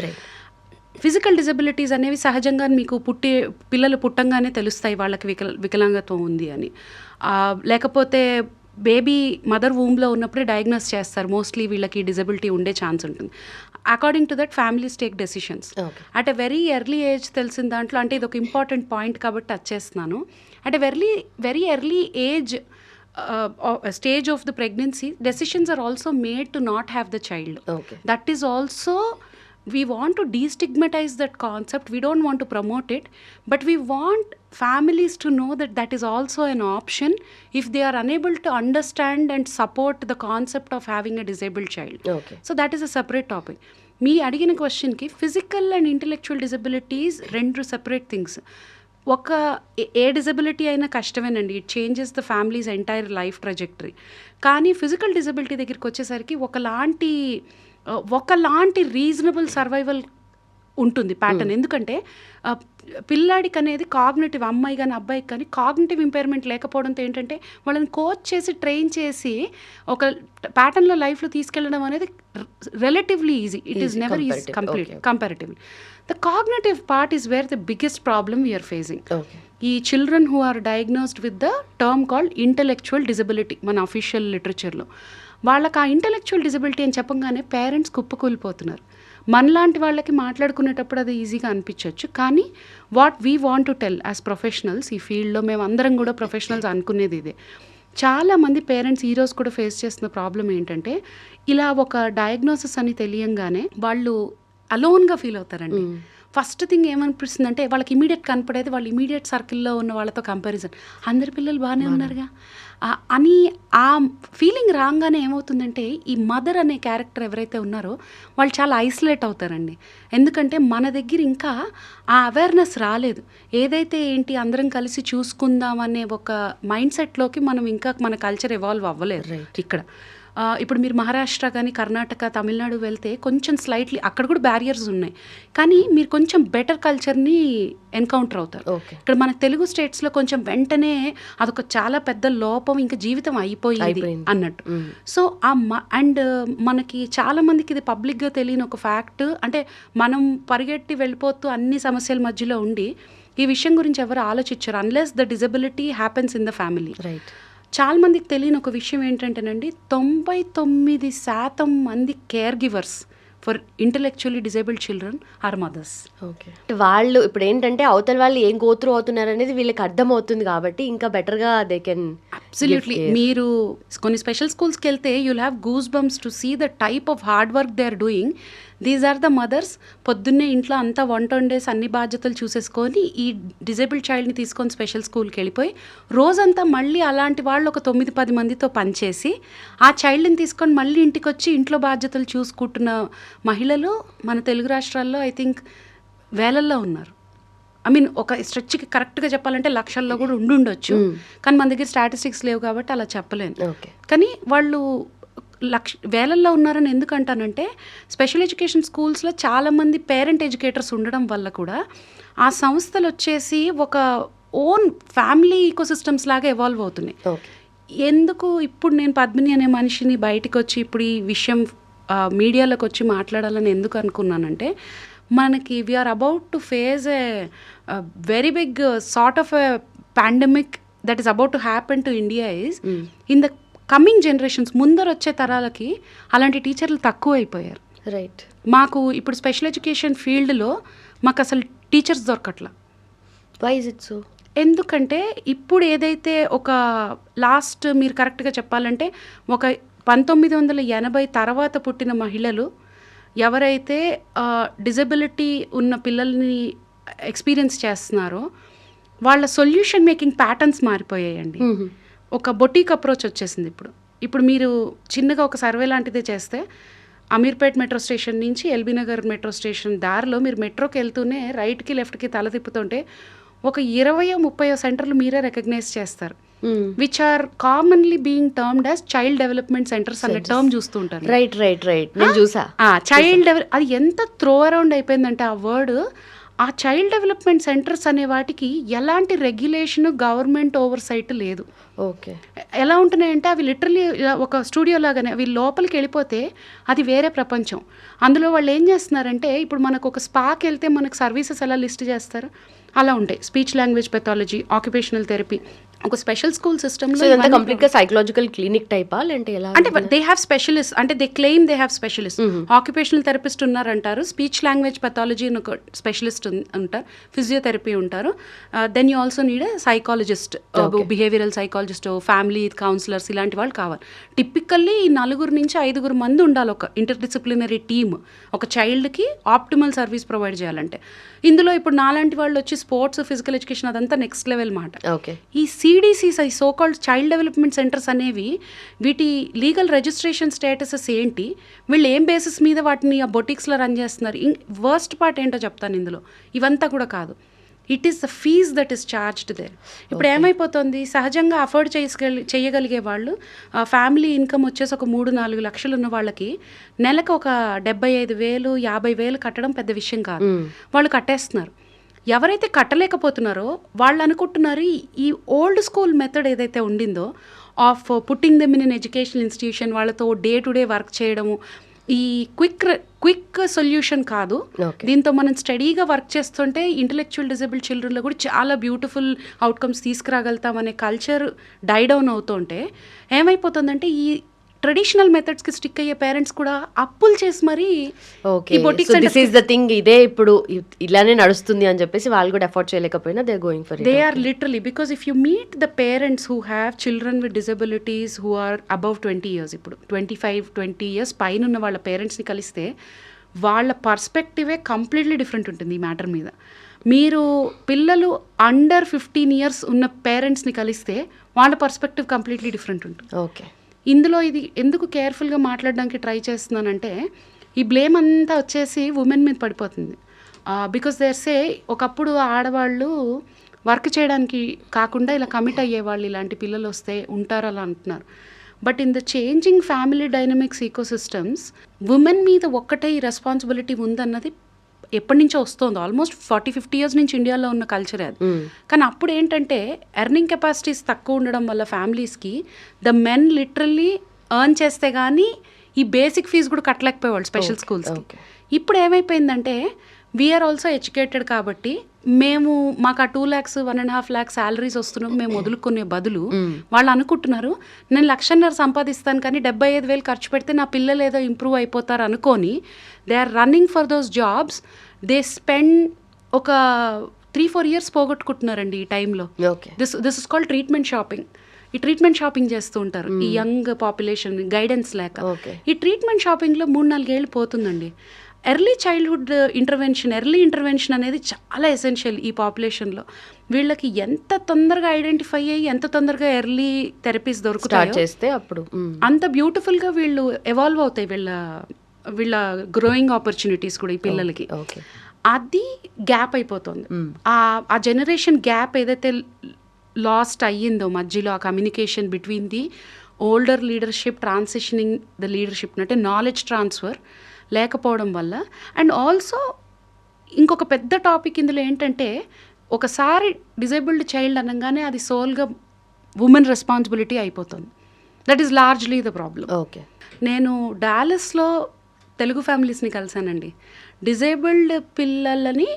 ఫిజికల్ డిజబిలిటీస్ అనేవి సహజంగా మీకు పిల్లలు పుట్టంగానే తెలుస్తాయి వాళ్ళకి వికలాంగత్వం ఉంది అని, లేకపోతే బేబీ మదర్ వూమ్లో ఉన్నప్పుడే డయాగ్నోస్ చేస్తారు మోస్ట్లీ వీళ్ళకి డిజబిలిటీ ఉండే ఛాన్స్ ఉంటుంది. According to that families take decisions at a very early age. తెలిసిన దాంట్లో అంటే ఇది ఒక ఇంపార్టెంట్ పాయింట్ కాబట్టి టచ్ చేస్తున్నాను. At a very early age stage of the pregnancy, decisions are also made to not have the child. That is also, we want to destigmatize that concept. We don't want to promote it, but we want families to know that that is also an option if they are unable to understand and support the concept of having a disabled child. So that is a separate topic. మీ అడిగిన క్వశ్చన్కి physical and intellectual disabilities రెండు separate things. ఒక ఏ disability అయినా కష్టమేనండి, it changes the family's entire life trajectory. కానీ physical disability దగ్గరికి వచ్చేసరికి ఒకలాంటి రీజనబుల్ సర్వైవల్ ఉంటుంది ప్యాటర్న్. ఎందుకంటే పిల్లాడికి అనేది కాగ్నిటివ్, అమ్మాయి కానీ అబ్బాయికి కానీ కాగ్నిటివ్ ఇంపైర్మెంట్ లేకపోవడంతో ఏంటంటే వాళ్ళని కోచ్ చేసి ట్రైన్ చేసి ఒక ప్యాటర్న్లో లైఫ్లో తీసుకెళ్ళడం అనేది relatively easy. It is never easy comparatively. The cognitive part is where the biggest problem we're facing. ఈ children who are diagnosed with the term called intellectual disability మన అఫీషియల్ లిటరేచర్లో, వాళ్ళకి ఆ ఇంటెలెక్చువల్ డిజబిలిటీ అని చెప్పంగానే పేరెంట్స్ కుప్పకూలిపోతున్నారు. మనలాంటి వాళ్ళకి మాట్లాడుకునేటప్పుడు అది ఈజీగా అనిపించవచ్చు, కానీ what we want to tell as professionals, ఈ ఫీల్డ్లో మేము అందరం కూడా ప్రొఫెషనల్స్ అనుకునేది ఇదే. చాలామంది పేరెంట్స్ ఈరోజు కూడా ఫేస్ చేస్తున్న ప్రాబ్లం ఏంటంటే, ఇలా ఒక డయాగ్నోసిస్ అని తెలియంగానే వాళ్ళు అలోన్గా ఫీల్ అవుతారండి. ఫస్ట్ థింగ్ ఏమనిపిస్తుంది అంటే వాళ్ళకి ఇమీడియట్ కనపడేది వాళ్ళ ఇమీడియట్ సర్కిల్లో ఉన్న వాళ్ళతో కంపారిజన్, అందరి పిల్లలు బాగానే ఉన్నారుగా అని ఆ ఫీలింగ్ రాగానే ఏమవుతుందంటే ఈ మదర్ అనే క్యారెక్టర్ ఎవరైతే ఉన్నారో వాళ్ళు చాలా ఐసోలేట్ అవుతారండి. ఎందుకంటే మన దగ్గర ఇంకా ఆ అవేర్నెస్ రాలేదు. ఏదైతే ఏంటి అందరం కలిసి చూసుకుందాం అనే ఒక మైండ్ సెట్లోకి మనం ఇంకా మన కల్చర్ ఎవాల్వ్ అవ్వలేదు ఇక్కడ. ఇప్పుడు మీరు మహారాష్ట్ర కానీ కర్ణాటక, తమిళనాడు వెళ్తే కొంచెం స్లైట్లీ అక్కడ కూడా బ్యారియర్స్ ఉన్నాయి, కానీ మీరు కొంచెం బెటర్ కల్చర్ని ఎన్కౌంటర్ అవుతారు. ఇక్కడ మన తెలుగు స్టేట్స్లో కొంచెం వెంటనే అదొక చాలా పెద్ద లోపం, ఇంకా జీవితం అయిపోయింది అన్నట్టు. సో అండ్ మనకి చాలా మందికి ఇది పబ్లిక్గా తెలియని ఒక ఫ్యాక్ట్, అంటే మనం పరిగెట్టి వెళ్ళిపోతూ అన్ని సమస్యల మధ్యలో ఉండి ఈ విషయం గురించి ఎవరు ఆలోచించరు unless the disability happens in the family. Right. చాలా మందికి తెలియని ఒక విషయం ఏంటంటేనండి, 99% మంది caregivers for intellectually disabled children are mothers. Okay. వాళ్ళు ఇప్పుడు ఏంటంటే అవతల వాళ్ళు ఏం గోత్రు అవుతున్నారు అనేది వీళ్ళకి అర్థమవుతుంది కాబట్టి ఇంకా బెటర్గా దే కెన్. అబ్సల్యూట్లీ. మీరు కొన్ని స్పెషల్ స్కూల్స్కి వెళ్తే you'll have goosebumps to see the type of hard work they are doing. These are the mothers. పొద్దున్నే ఇంట్లో అంతా వంట వండేసి అన్ని బాధ్యతలు చూసేసుకొని ఈ డిజేబుల్డ్ చైల్డ్ని తీసుకొని స్పెషల్ స్కూల్కి వెళ్ళిపోయి రోజంతా మళ్ళీ అలాంటి వాళ్ళు ఒక 9-10 మందితో పనిచేసి ఆ చైల్డ్ని తీసుకొని మళ్ళీ ఇంటికి వచ్చి ఇంట్లో బాధ్యతలు చూసుకుంటున్న మహిళలు మన తెలుగు రాష్ట్రాల్లో ఐ థింక్ వేలల్లో ఉన్నారు. ఐ మీన్ ఒక స్ట్రెచ్కి కరెక్ట్గా చెప్పాలంటే లక్షల్లో కూడా ఉండొచ్చు. కానీ మన దగ్గర స్టాటిస్టిక్స్ లేవు కాబట్టి అలా చెప్పలేను. కానీ వాళ్ళు వేలల్లో ఉన్నారని ఎందుకు అంటానంటే స్పెషల్ ఎడ్యుకేషన్ స్కూల్స్లో చాలామంది పేరెంట్ ఎడ్యుకేటర్స్ ఉండడం వల్ల కూడా ఆ సంస్థలు వచ్చేసి ఒక ఓన్ ఫ్యామిలీ ఈకోసిస్టమ్స్ లాగా ఎవాల్వ్ అవుతున్నాయి. ఎందుకు ఇప్పుడు నేను పద్మిని అనే మనిషిని బయటకు వచ్చి ఇప్పుడు ఈ విషయం మీడియాలోకి వచ్చి మాట్లాడాలని ఎందుకు అనుకున్నానంటే, మనకి we're about to face a very big sort of a pandemic that is about to happen to India is in the coming generations. ముందర వచ్చే తరాలకి అలాంటి టీచర్లు తక్కువ అయిపోయారు. రైట్. మాకు ఇప్పుడు స్పెషల్ ఎడ్యుకేషన్ ఫీల్డ్లో మాకు అసలు టీచర్స్ దొరకట్లా. Why is it so? ఎందుకంటే ఇప్పుడు ఏదైతే ఒక లాస్ట్ మీరు కరెక్ట్గా చెప్పాలంటే ఒక 1980 తర్వాత పుట్టిన మహిళలు ఎవరైతే డిజబిలిటీ ఉన్న పిల్లల్ని ఎక్స్పీరియన్స్ చేస్తున్నారో వాళ్ళ సొల్యూషన్ మేకింగ్ ప్యాటర్న్స్ మారిపోయాయండి. ఒక బొటీక్ అప్రోచ్ వచ్చేసింది ఇప్పుడు మీరు చిన్నగా ఒక సర్వే లాంటిదే చేస్తే అమీర్పేట్ మెట్రో స్టేషన్ నుంచి ఎల్బీ నగర్ మెట్రో స్టేషన్ దారిలో మీరు మెట్రోకి వెళ్తూనే రైట్కి లెఫ్ట్కి తల తిప్పుతుంటే ఒక 20-30 సెంటర్లు మీరే రికగ్నైజ్ చేస్తారు, which are commonly being termed as child development centres అనే టర్మ్ చూస్తూ ఉంటారు. రైట్ రైట్ రైట్ నేను చూసా. చైల్డ్ అది ఎంత త్రో అరౌండ్ అయిపోయిందంటే ఆ వర్డ్. ఆ చైల్డ్ డెవలప్మెంట్ సెంటర్స్ అనే వాటికి ఎలాంటి రెగ్యులేషన్ గవర్నమెంట్ ఓవర్ సైట్ లేదు. ఓకే. ఎలా ఉంటున్నాయంటే అవి లిటరలీ ఒక స్టూడియో లాగానే అవి లోపలికి వెళ్ళిపోతే అది వేరే ప్రపంచం. అందులో వాళ్ళు ఏం చేస్తున్నారంటే ఇప్పుడు మనకు ఒక స్పాకి వెళ్తే మనకు సర్వీసెస్ ఎలా లిస్ట్ చేస్తారు అలా ఉంటాయి. Speech language pathology, occupational therapy. ఒక స్పెషల్ స్కూల్ సిస్టంలో కంప్లీట్గా సైకలాజికల్ క్లినిక్ టైపా లేదంటే ఎలా అంటే దే హ్యావ్ స్పెషలిస్ట్, అంటే they claim they have specialist. Occupational therapist ఉన్నారంటారు, స్పీచ్ లాంగ్వేజ్ పెథాలజీ అని ఒక స్పెషలిస్ట్ ఉంటారు, ఫిజియోథెరపీ ఉంటారు, then you also need psychologist, behavioural psychologist, family counsellors ఇలాంటి వాళ్ళు కావాలి. టిపికల్లీ 4 నుంచి 5 మంది ఉండాలి ఒక ఇంటర్డిసిప్లినరీ టీమ్ ఒక చైల్డ్కి ఆప్టిమల్ సర్వీస్ ప్రొవైడ్ చేయాలంటే. ఇందులో ఇప్పుడు నాలాంటి వాళ్ళు వచ్చి స్పోర్ట్స్, ఫిజికల్ ఎడ్యుకేషన్ అదంతా నెక్స్ట్ లెవెల్ మాట. ఓకే. ఈ సిడిసిస్, ఈ సోకాల్డ్ చైల్డ్ డెవలప్మెంట్ సెంటర్స్ అనేవి వీటి లీగల్ రిజిస్ట్రేషన్ స్టేటసెస్ ఏంటి, వీళ్ళు ఏం బేసిస్ మీద వాటిని ఆ బొటిక్స్లో రన్ చేస్తున్నారు, వర్స్ట్ పార్ట్ ఏంటో చెప్తాను ఇందులో. ఇవంతా కూడా కాదు, it is the fees that is charged there. ఇప్పుడు ఏమైపోతుంది, సహజంగా అఫోర్డ్ చేయగలిగే వాళ్ళు ఫ్యామిలీ ఇన్కమ్ వచ్చేసి ఒక 3-4 లక్షలు ఉన్న వాళ్ళకి నెలకు ఒక 75,000, 50,000 కట్టడం పెద్ద విషయం కాదు. వాళ్ళు కట్టేస్తున్నారు. ఎవరైతే కట్టలేకపోతున్నారో వాళ్ళు అనుకుంటున్నారు ఈ ఓల్డ్ స్కూల్ మెథడ్ ఏదైతే ఉండిందో of putting them in educational institution, వాళ్ళతో డే టు డే వర్క్ చేయడము, ఈ క్విక్ సొల్యూషన్ కాదు. దీంతో మనం స్టడీగా వర్క్ చేస్తుంటే ఇంటెలెక్చువల్ డిజేబుల్డ్ చిల్డ్రన్లో కూడా చాలా బ్యూటిఫుల్ అవుట్కమ్స్ తీసుకురాగలుగుతాం అనే కల్చర్ డౌన్ అవుతుంటే ఏమైపోతుందంటే ఈ ట్రెడిషనల్ మెథడ్స్కి స్టిక్ అయ్యే పేరెంట్స్ కూడా అప్పులు చేసి మరి ఇదే ఇప్పుడు ఇలానే నడుస్తుంది అని చెప్పేసి వాళ్ళు కూడా అఫోర్డ్ చేయలేకపోయినా they going for it. They are literally, because if you meet the parents who have children with disabilities who are above 20 years, ఇప్పుడు 25-20 years పైన ఉన్న వాళ్ళ పేరెంట్స్ని కలిస్తే వాళ్ళ పర్స్పెక్టివే కంప్లీట్లీ డిఫరెంట్ ఉంటుంది ఈ మ్యాటర్ మీద. మీరు పిల్లలు అండర్ 15 years ఉన్న పేరెంట్స్ని కలిస్తే వాళ్ళ పర్స్పెక్టివ్ కంప్లీట్లీ డిఫరెంట్ ఉంటుంది. ఓకే. ఇందులో ఇది ఎందుకు కేర్ఫుల్గా మాట్లాడడానికి ట్రై చేస్తున్నానంటే ఈ బ్లేమ్ అంతా వచ్చేసి ఉమెన్ మీద పడిపోతుంది. బికాస్ దేర్ సే ఒకప్పుడు ఆడవాళ్ళు వర్క్ చేయడానికి కాకుండా ఇలా కమిట్ అయ్యేవాళ్ళు ఇలాంటి పిల్లలు వస్తే ఉంటారు అలా అంటున్నారు. But in the changing family dynamics ecosystems women మీద ఒక్కటే ఈ రెస్పాన్సిబిలిటీ ఉందన్నది ఎప్పటి నుంచో వస్తుంది. ఆల్మోస్ట్ 40-50 years నుంచి ఇండియాలో ఉన్న కల్చర్ అది. కానీ అప్పుడు ఏంటంటే ఎర్నింగ్ కెపాసిటీస్ తక్కువ ఉండడం వల్ల ఫ్యామిలీస్కి ద మెన్ లిటరల్లీ ఎర్న్ చేస్తే కానీ ఈ బేసిక్ ఫీజు కూడా కట్టలేకపోయేవాళ్ళు స్పెషల్ స్కూల్స్కి. ఇప్పుడు ఏమైపోయిందంటే వీఆర్ ఆల్సో ఎడ్యుకేటెడ్ కాబట్టి మేము మాకు ఆ 2 lakhs 1.5 lakhs శాలరీస్ వస్తున్నాం మేము వదులుకునే బదులు వాళ్ళు అనుకుంటున్నారు నేను 1,50,000 సంపాదిస్తాను కానీ 75,000 ఖర్చు పెడితే నా పిల్లలు ఏదో ఇంప్రూవ్ అయిపోతారు అనుకొని they are running for those jobs. They spend ఒక 3-4 years పోగొట్టుకుంటున్నారండి ఈ టైంలో. This is called treatment shopping. ఈ ట్రీట్మెంట్ షాపింగ్ చేస్తూ ఉంటారు ఈ యంగ్ పాపులేషన్ గైడెన్స్ లేక. ఈ ట్రీట్మెంట్ షాపింగ్లో 3-4 ఏళ్ళు పోతుందండి. ఎర్లీ చైల్డ్హుడ్ ఎర్లీ ఇంటర్వెన్షన్ అనేది చాలా ఎసెన్షియల్ ఈ పాపులేషన్లో. వీళ్ళకి ఎంత తొందరగా ఐడెంటిఫై అయ్యి ఎంత తొందరగా ఎర్లీ థెరపీస్ దొరుకుతాయో చేస్తే అప్పుడు అంత బ్యూటిఫుల్గా వీళ్ళు ఎవాల్వ్ అవుతాయి వీళ్ళ గ్రోయింగ్ ఆపర్చునిటీస్ కూడా ఈ పిల్లలకి. అది గ్యాప్ అయిపోతుంది. ఆ జనరేషన్ గ్యాప్ ఏదైతే లాస్ట్ అయ్యిందో మధ్యలో, ఆ communication between the older leadership transitioning the leadership అంటే నాలెడ్జ్ ట్రాన్స్ఫర్ లేకపోవడం వల్ల. అండ్ ఆల్సో ఇంకొక పెద్ద టాపిక్ ఇందులో ఏంటంటే ఒకసారి డిజేబుల్డ్ చైల్డ్ అనగానే అది సోల్గా ఉమెన్ రెస్పాన్సిబిలిటీ అయిపోతుంది. That is largely the problem. నేను డాలస్లో తెలుగు ఫ్యామిలీస్ని కలిసానండి. డిజేబుల్డ్ పిల్లలని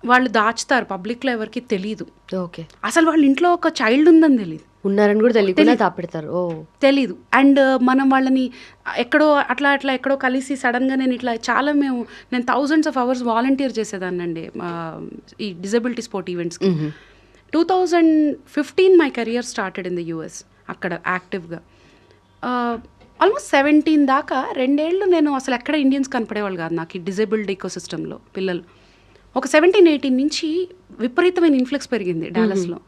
వాళ్ళు దాచుతారు, పబ్లిక్లో ఎవరికి తెలీదు. అసలు వాళ్ళ ఇంట్లో ఒక చైల్డ్ ఉందని తెలియదు, ఉన్నారని కూడా తెలియదు, దాపెడతారు, తెలీదు. అండ్ మనం వాళ్ళని ఎక్కడో అట్లా ఎక్కడో కలిసి సడన్గా నేను నేను thousands of hours వాలంటీర్ చేసేదాన్నండి ఈ డిజబిలిటీ స్పోర్ట్ ఈవెంట్స్కి. 2015 my career started in the US అక్కడ యాక్టివ్గా. ఆల్మోస్ట్ 17 దాకా 2 ఏళ్ళు నేను అసలు ఎక్కడ ఇండియన్స్ కనపడేవాళ్ళు కాదు నాకు ఈ డిజేబుల్డ్ ఈకోసిస్టంలో పిల్లలు. ఒక 17-18 నుంచి విపరీతమైన ఇన్ఫ్లెక్స్ పెరిగింది డాలస్లో.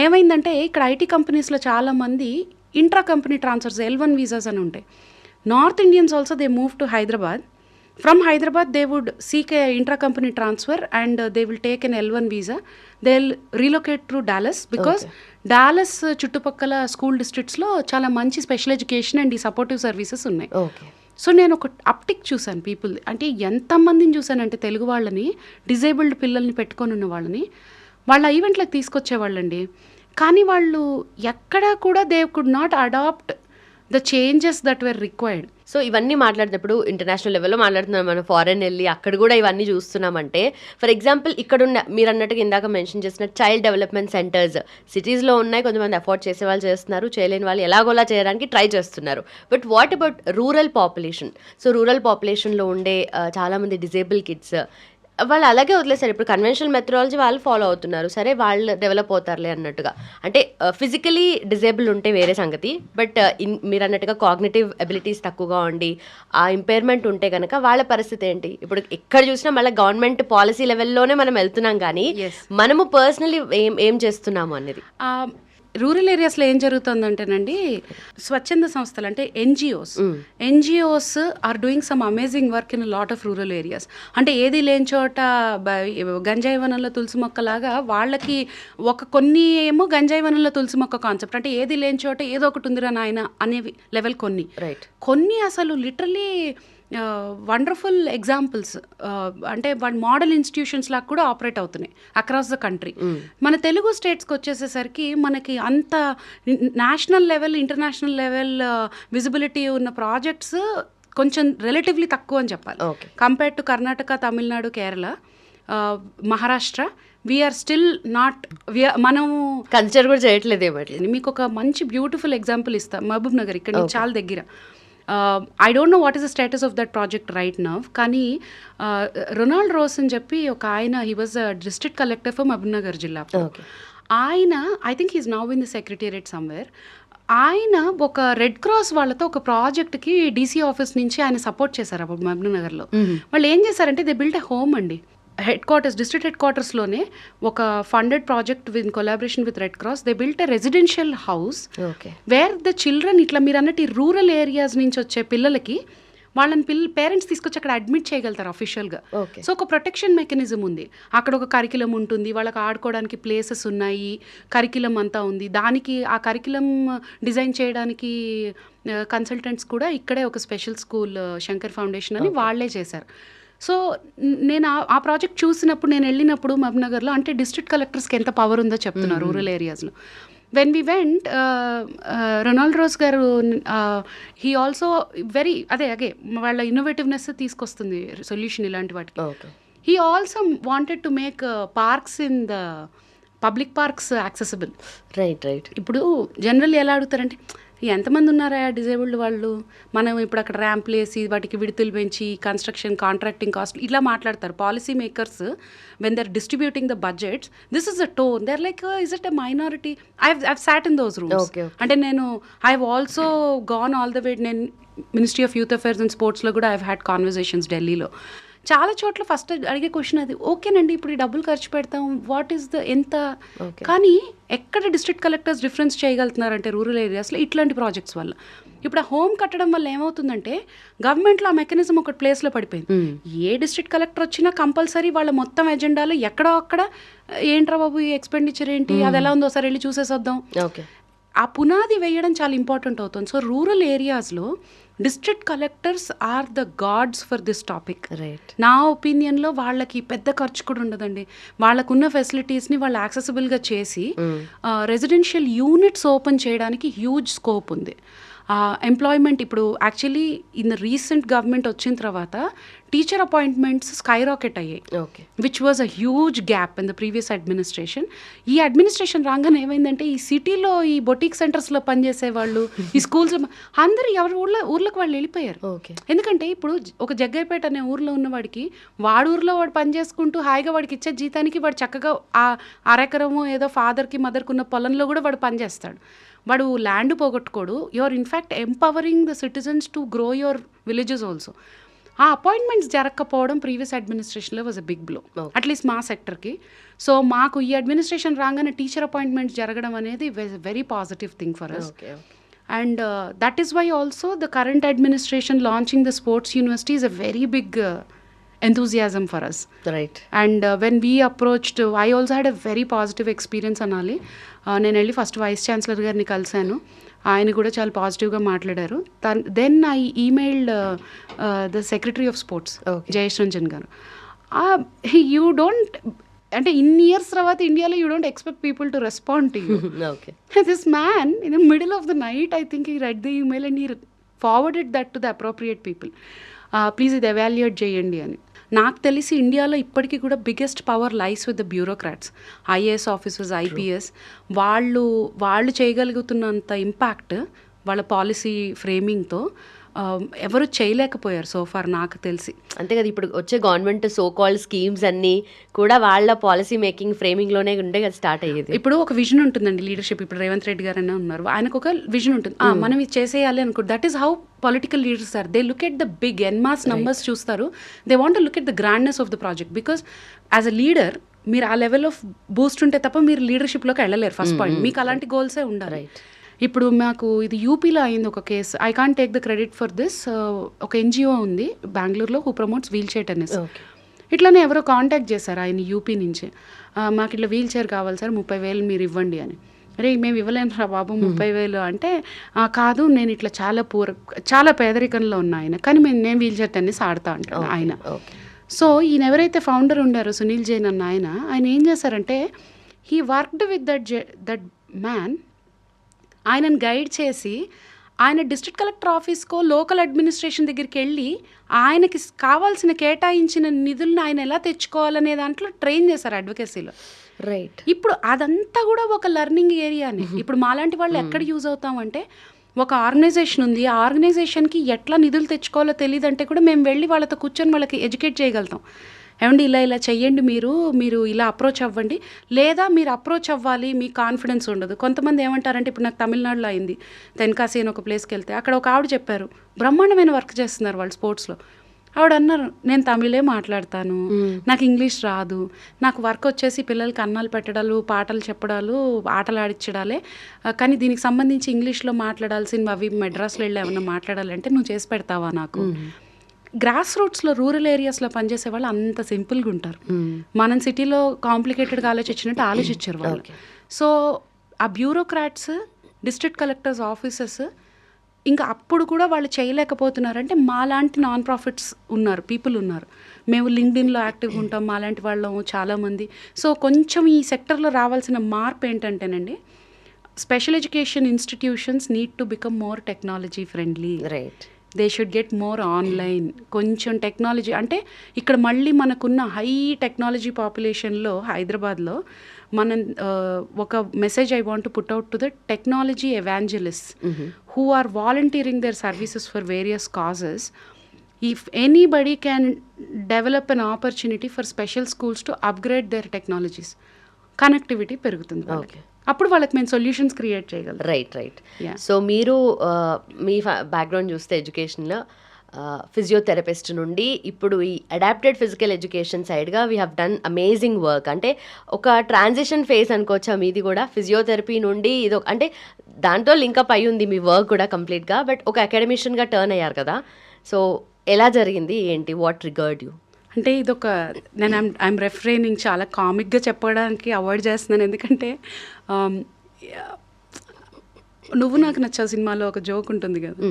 ఏమైందంటే ఇక్కడ ఐటీ కంపెనీస్లో చాలామంది intra company transfers L1 visas అని ఉంటాయి. North Indians also they move to Hyderabad. From Hyderabad they would seek a intra company transfer and they will take an L1 visa. They will relocate to Dallas because Dallas చుట్టుపక్కల school డిస్ట్రిక్ట్స్లో చాలా మంచి special education and ఈ supportive services ఉన్నాయి. So నేను ఒక uptick చూశాను people, అంటే ఎంతమందిని చూశానంటే తెలుగు వాళ్ళని డిజేబుల్డ్ పిల్లల్ని పెట్టుకొని ఉన్న వాళ్ళని వాళ్ళ ఈవెంట్లకు తీసుకొచ్చేవాళ్ళండి. కానీ వాళ్ళు ఎక్కడా కూడా they could not adapt the changes that were required. So ఇవన్నీ మాట్లాడినప్పుడు ఇంటర్నేషనల్ లెవెల్లో మాట్లాడుతున్నాం, మనం ఫారెన్ వెళ్ళి అక్కడ కూడా ఇవన్నీ చూస్తున్నామంటే, ఫర్ ఎగ్జాంపుల్ ఇక్కడున్న మీరు అన్నట్టుగా ఇందాక మెన్షన్ చేసిన చైల్డ్ డెవలప్మెంట్ సెంటర్స్ సిటీస్లో ఉన్నాయి, కొంతమంది అఫోర్డ్ చేసే వాళ్ళు చేస్తున్నారు, చేయలేని వాళ్ళు ఎలాగోలా చేయడానికి ట్రై చేస్తున్నారు. But what about rural population? So rural పాపులేషన్లో ఉండే చాలామంది డిజేబుల్ కిడ్స్ వాళ్ళు అలాగే వదిలేసారు. ఇప్పుడు కన్వెన్షనల్ మెథడాలజీ వాళ్ళు ఫాలో అవుతున్నారు, సరే వాళ్ళు డెవలప్ అవుతారులే అన్నట్టుగా. అంటే ఫిజికలీ డిజేబుల్ ఉంటే వేరే సంగతి, బట్ మీరు అన్నట్టుగా కాగ్నిటివ్ ఎబిలిటీస్ తక్కువగా ఉండి ఆ ఇంపైర్మెంట్ ఉంటే కనుక వాళ్ళ పరిస్థితి ఏంటి? ఇప్పుడు ఎక్కడ చూసినా మళ్ళీ గవర్నమెంట్ పాలసీ లెవెల్లోనే మనం వెళ్తున్నాం, కానీ మనము పర్సనలీ ఏం చేస్తున్నాము అనేది. రూరల్ ఏరియాస్లో ఏం జరుగుతుందంటేనండి, స్వచ్ఛంద సంస్థలు అంటే NGOs are doing some amazing work in lot of rural areas. అంటే ఏది లేని చోట గంజాయి వనంలో తులసి మొక్కలాగా వాళ్ళకి కొన్ని ఏమో గంజాయి వనంలో తులసి మొక్క కాన్సెప్ట్, అంటే ఏది లేని చోట ఏదో ఒకటి ఉందిరా నాయన అనే లెవెల్. కొన్ని అసలు లిటరలీ వండర్ఫుల్ ఎగ్జాంపుల్స్, అంటే వాటి మోడల్ ఇన్స్టిట్యూషన్స్ లాగా కూడా ఆపరేట్ అవుతున్నాయి అక్రాస్ ద కంట్రీ. మన తెలుగు స్టేట్స్కి వచ్చేసేసరికి మనకి అంత national level international level visibility ఉన్న ప్రాజెక్ట్స్ కొంచెం రిలేటివ్లీ తక్కువ అని చెప్పాలి compared to Karnataka, Tamil Nadu, Kerala, Maharashtra. We're still not, మనం కన్సిడర్ కూడా చేయట్లేదు. మీకు ఒక మంచి బ్యూటిఫుల్ ఎగ్జాంపుల్ ఇస్తా. మహబూబ్ నగర్ ఇక్కడ నుంచి చాలా దగ్గర. I don't know what is the status of that project right now, కానీ రొనాల్డ్ రోస్ అని చెప్పి ఒక ఆయన, he was district collector for Mahabubnagar జిల్లా. ఆయన I think he's now in the secretariat somewhere. ఆయన ఒక రెడ్ క్రాస్ వాళ్ళతో ఒక ప్రాజెక్ట్కి డీసీ ఆఫీస్ నుంచి ఆయన సపోర్ట్ చేశారు అప్పుడు మహబూబ్ నగర్లో. వాళ్ళు ఏం చేశారంటే దే బిల్ట్ ఎ హోమ్ అండి, డిస్ట్రిక్ట్ హెడ్ క్వార్టర్స్లోనే ఒక funded project with collaboration with red cross. They built a residential house wear the children, ఇట్లా మీరు అన్నట్టు ఈ రూరల్ ఏరియాస్ నుంచి వచ్చే పిల్లలకి వాళ్ళని పేరెంట్స్ తీసుకొచ్చి అక్కడ అడ్మిట్ చేయగలుగుతారు అఫీషియల్గా. సో ఒక ప్రొటెక్షన్ మెకానిజం ఉంది, అక్కడ ఒక కరికులం ఉంటుంది, వాళ్ళకి ఆడుకోవడానికి ప్లేసెస్ ఉన్నాయి, కరికులం అంతా ఉంది. దానికి ఆ కరికులం డిజైన్ చేయడానికి కన్సల్టెంట్స్ కూడా ఇక్కడే ఒక స్పెషల్ స్కూల్ శంకర్ ఫౌండేషన్ అని వాళ్ళే చేశారు. సో నేను ఆ ప్రాజెక్ట్ చూసినప్పుడు, నేను వెళ్ళినప్పుడు మహబూబ్నగర్లో, అంటే డిస్ట్రిక్ట్ కలెక్టర్స్కి ఎంత పవర్ ఉందో చెప్తున్నారు రూరల్ ఏరియాస్లో. When we went, Ronald Ross garu he also అదే వాళ్ళ ఇన్నోవేటివ్నెస్ తీసుకొస్తుంది సొల్యూషన్ ఇలాంటి వాటికి. He also wanted to make parks in the public parks accessible. Right. ఇప్పుడు జనరల్ ఎలా అడుగుతారంటే ఎంతమంది ఉన్నారా డిజేబుల్డ్ వాళ్ళు, మనం ఇప్పుడు అక్కడ ర్యాంప్లు వేసి వాటికి విడుదల పెంచి కన్స్ట్రక్షన్ కాంట్రాక్టింగ్ కాస్ట్ ఇలా మాట్లాడతారు. Policy makers when they're distributing the budgets this is the tone. They are like is it a minority. I sat in those rooms. అంటే నేను I have also gone all the way. నేను ministry of youth affairs and స్పోర్ట్స్లో కూడా I had conversations ఢిల్లీలో. చాలా చోట్ల first అడిగే question అది, ఓకేనండి ఇప్పుడు ఈ డబ్బులు ఖర్చు పెడతాం, వాట్ ఈస్ ద ఎంత, కానీ ఎక్కడ డిస్ట్రిక్ట్ కలెక్టర్స్ డిఫరెన్స్ చేయగలుగుతున్నారంటే రూరల్ ఏరియాస్లో ఇట్లాంటి ప్రాజెక్ట్స్ వల్ల. ఇప్పుడు ఆ హోమ్ కట్టడం వల్ల ఏమవుతుందంటే గవర్నమెంట్లో ఆ మెకానిజం ఒక ప్లేస్లో పడిపోయింది. ఏ డిస్ట్రిక్ట్ కలెక్టర్ వచ్చినా కంపల్సరీ వాళ్ళ మొత్తం ఎజెండాలో ఎక్కడో అక్కడ ఏంట్రా బాబు ఈ ఎక్స్పెండిచర్ ఏంటి, అది ఎలా ఉందో ఒకసారి వెళ్ళి చూసేసొద్దాం. ఆ పునాది వేయడం చాలా ఇంపార్టెంట్ అవుతుంది. సో రూరల్ ఏరియాస్లో district collectors are the gods for this topic. నా ఒపీనియన్లో వాళ్ళకి పెద్ద ఖర్చు కూడా ఉండదండి. వాళ్ళకున్న ఫెసిలిటీస్ని వాళ్ళు యాక్సెసిబుల్గా చేసి రెసిడెన్షియల్ యూనిట్స్ ఓపెన్ చేయడానికి హ్యూజ్ స్కోప్ ఉంది. ఎంప్లాయ్మెంట్ ఇప్పుడు actually in the recent government వచ్చిన తర్వాత టీచర్ అపాయింట్మెంట్స్ స్కై రాకెట్ అయ్యాయి, which was a huge gap in the previous administration. ఈ అడ్మినిస్ట్రేషన్ రాగానే ఏమైందంటే ఈ సిటీలో ఈ బొటిక్ సెంటర్స్లో పనిచేసే వాళ్ళు, ఈ స్కూల్స్ అందరూ ఎవరి ఊర్లోకి వాళ్ళు వెళ్ళిపోయారు. ఎందుకంటే ఇప్పుడు ఒక జగ్గైపేట అనే ఊర్లో ఉన్నవాడికి వాడి ఊర్లో వాడు పని చేసుకుంటూ హాయిగా వాడికి ఇచ్చే జీతానికి వాడు చక్కగా ఆ అరెకరము ఏదో ఫాదర్కి మదర్కి ఉన్న పొలంలో కూడా వాడు పనిచేస్తాడు. వాడు ల్యాండ్ పోగొట్టుకోడు. You are in fact empowering the citizens to grow your villages also. ఆ అపాయింట్మెంట్స్ జరగకపోవడం ప్రీవియస్ అడ్మినిస్ట్రేషన్లో was a big blow, at least మా సెక్టర్కి. సో మాకు ఈ అడ్మినిస్ట్రేషన్ రాగానే టీచర్ అపాయింట్మెంట్స్ జరగడం అనేది very positive thing for us. And that is why also the current administration launching the sports university is a very big enthusiasm for us. Right. And when we approached, I also had a very positive experience అనాలి. నేను వెళ్ళి first vice chancellor గారిని కలిశాను. ఆయన కూడా చాలా పాజిటివ్గా మాట్లాడారు. Then I emailed the secretary of sports Jayesh Ranjan గారు. యూ డోంట్ అంటే ఇన్ని ఇయర్స్ తర్వాత ఇండియాలో you don't expect people to respond to you. This man in the middle of the night I think he read the email and he forwarded that to the appropriate people. Please ఇది evaluate చేయండి అని. నాకు తెలిసి ఇండియాలో ఇప్పటికీ కూడా biggest power lies with the bureaucrats, IAS officers, IPS. వాళ్ళు చేయగలుగుతున్నంత impact వాళ్ళ పాలసీ ఫ్రేమింగ్తో ఎవరు చేయలేకపోయారు సో ఫార్ నాకు తెలిసి. అంతే కదా, ఇప్పుడు వచ్చే గవర్నమెంట్ సో కాల్డ్ స్కీమ్స్ అన్నీ కూడా వాళ్ళ పాలసీ మేకింగ్ ఫ్రేమింగ్లోనే ఉండే కదా స్టార్ట్ అయ్యేది. ఇప్పుడు ఒక విజన్ ఉంటుందండి లీడర్షిప్. ఇప్పుడు రేవంత్ రెడ్డి గారు అనే ఉన్నారు, ఆయనకు ఒక విజన్ ఉంటుంది, మనం ఇది చేసేయాలి అనుకో. That is how political leaders are. They look at the big en masse numbers చూస్తారు. They want to look at the grandness of the project. Because as a leader మీరు ఆ లెవెల్ ఆఫ్ బూస్ట్ ఉంటే తప్ప మీరు లీడర్షిప్లోకి వెళ్ళలేరు. ఫస్ట్ పాయింట్, మీకు అలాంటి గోల్సే ఉండాలి. ఇప్పుడు మాకు ఇది యూపీలో అయింది ఒక case. I can't take the credit for this. ఒక ఎన్జిఓ ఉంది బెంగళూరులో who promotes wheelchair tennis. ఇట్లానే ఎవరో కాంటాక్ట్ చేశారు ఆయన యూపీ నుంచి. మాకు ఇట్లా వీల్ చైర్ కావాలి సార్, 30,000 మీరు ఇవ్వండి అని. అరే మేము ఇవ్వలేను రా బాబు 30,000 అంటే, కాదు నేను ఇట్లా చాలా పేదరికంలో ఉన్నా ఆయన, కానీ నేను వీల్ చైర్ టెన్నిస్ ఆడతా అంటాను ఆయన. సో ఈయన ఎవరైతే ఫౌండర్ ఉండారో సునీల్ జైన్ అన్న ఆయన ఏం చేశారంటే he worked with that man. ఆయనను గైడ్ చేసి ఆయన డిస్ట్రిక్ట్ కలెక్టర్ ఆఫీస్కో లోకల్ అడ్మినిస్ట్రేషన్ దగ్గరికి వెళ్ళి ఆయనకి కావాల్సిన కేటాయించిన నిధులను ఆయన ఎలా తెచ్చుకోవాలనే దాంట్లో ట్రైన్ చేశారు అడ్వకేసీలో. రైట్. ఇప్పుడు అదంతా కూడా ఒక లెర్నింగ్ ఏరియాని. ఇప్పుడు మాలాంటి వాళ్ళు ఎక్కడ యూజ్ అవుతామంటే, ఒక ఆర్గనైజేషన్ ఉంది, ఆ ఆర్గనైజేషన్కి ఎట్లా నిధులు తెచ్చుకోవాలో తెలియదంటే కూడా మేము వెళ్ళి వాళ్ళతో కూర్చొని వాళ్ళకి ఎడ్యుకేట్ చేయగలుగుతాం. ఏమండి ఇలా చెయ్యండి, మీరు ఇలా అప్రోచ్ అవ్వండి, లేదా మీరు అప్రోచ్ అవ్వాలి, మీ కాన్ఫిడెన్స్ ఉండదు. కొంతమంది ఏమంటారంటే, ఇప్పుడు నాకు తమిళనాడులో అయింది, తెన్కాసి అని ఒక ప్లేస్కి వెళ్తే అక్కడ ఒక ఆవిడ చెప్పారు, బ్రహ్మాండమైన వర్క్ చేస్తున్నారు వాళ్ళు స్పోర్ట్స్లో. ఆవిడ అన్నారు, నేను తమిళే మాట్లాడతాను, నాకు ఇంగ్లీష్ రాదు, నాకు వర్క్ వచ్చేసి పిల్లలకి అన్నాలు పెట్టడాలు, పాటలు చెప్పడాలు, ఆటలు ఆడించడాలే, కానీ దీనికి సంబంధించి ఇంగ్లీష్లో మాట్లాడాల్సినవి అవి మెడ్రాస్లో వెళ్ళి ఏమన్నా మాట్లాడాలంటే నువ్వు చేసి పెడతావా నాకు. గ్రాస్ రూట్స్లో రూరల్ ఏరియాస్లో పనిచేసే వాళ్ళు అంత సింపుల్గా ఉంటారు. మనం సిటీలో కాంప్లికేటెడ్గా ఆలోచించారు వాళ్ళు. సో ఆ బ్యూరోక్రాట్స్, డిస్ట్రిక్ట్ కలెక్టర్స్ ఆఫీసెస్ ఇంకా అప్పుడు కూడా వాళ్ళు చేయలేకపోతున్నారంటే మాలాంటి నాన్ ప్రాఫిట్స్ ఉన్నారు, పీపుల్ ఉన్నారు. మేము లింక్డ్ఇన్లో యాక్టివ్గా ఉంటాం, మాలాంటి వాళ్ళము చాలామంది. సో కొంచెం ఈ సెక్టర్లో రావాల్సిన మార్పు ఏంటంటేనండి, special education institutions need to become more technology friendly. Right. They should get more online. కొంచెం టెక్నాలజీ అంటే ఇక్కడ మళ్ళీ మనకున్న హై టెక్నాలజీ పాపులేషన్లో హైదరాబాద్లో మనం ఒక message I want to put out to the technology evangelist who are volunteering their services for various causes. If anybody can develop an opportunity for special schools to upgrade their technologies, connectivity పెరుగుతుంది వాళ్ళకి. అప్పుడు వాళ్ళకి మేము solutions create చేయగలం. Right. So మీరు మీ background చూస్తే ఎడ్యుకేషన్లో ఫిజియోథెరపిస్ట్ నుండి ఇప్పుడు ఈ అడాప్టెడ్ ఫిజికల్ ఎడ్యుకేషన్ సైడ్గా we have done amazing work. అంటే ఒక ట్రాన్సిషన్ ఫేజ్ అనుకోవచ్చా మీది కూడా? ఫిజియోథెరపీ నుండి ఇది అంటే దాంతో లింకప్ అయి ఉంది మీ వర్క్ కూడా కంప్లీట్గా, బట్ ఒక అకాడమిషియన్గా టర్న్ అయ్యారు కదా. సో ఎలా జరిగింది ఏంటి, వాట్ ట్రిగర్డ్ యూ? అంటే ఇదొక నేను ఐఎమ్ రెఫ్రైనింగ్ చాలా కామిక్గా చెప్పడానికి అవాయిడ్ చేస్తున్నాను, ఎందుకంటే నువ్వు నాకు నచ్చా సినిమాలో ఒక జోక్ ఉంటుంది కదా,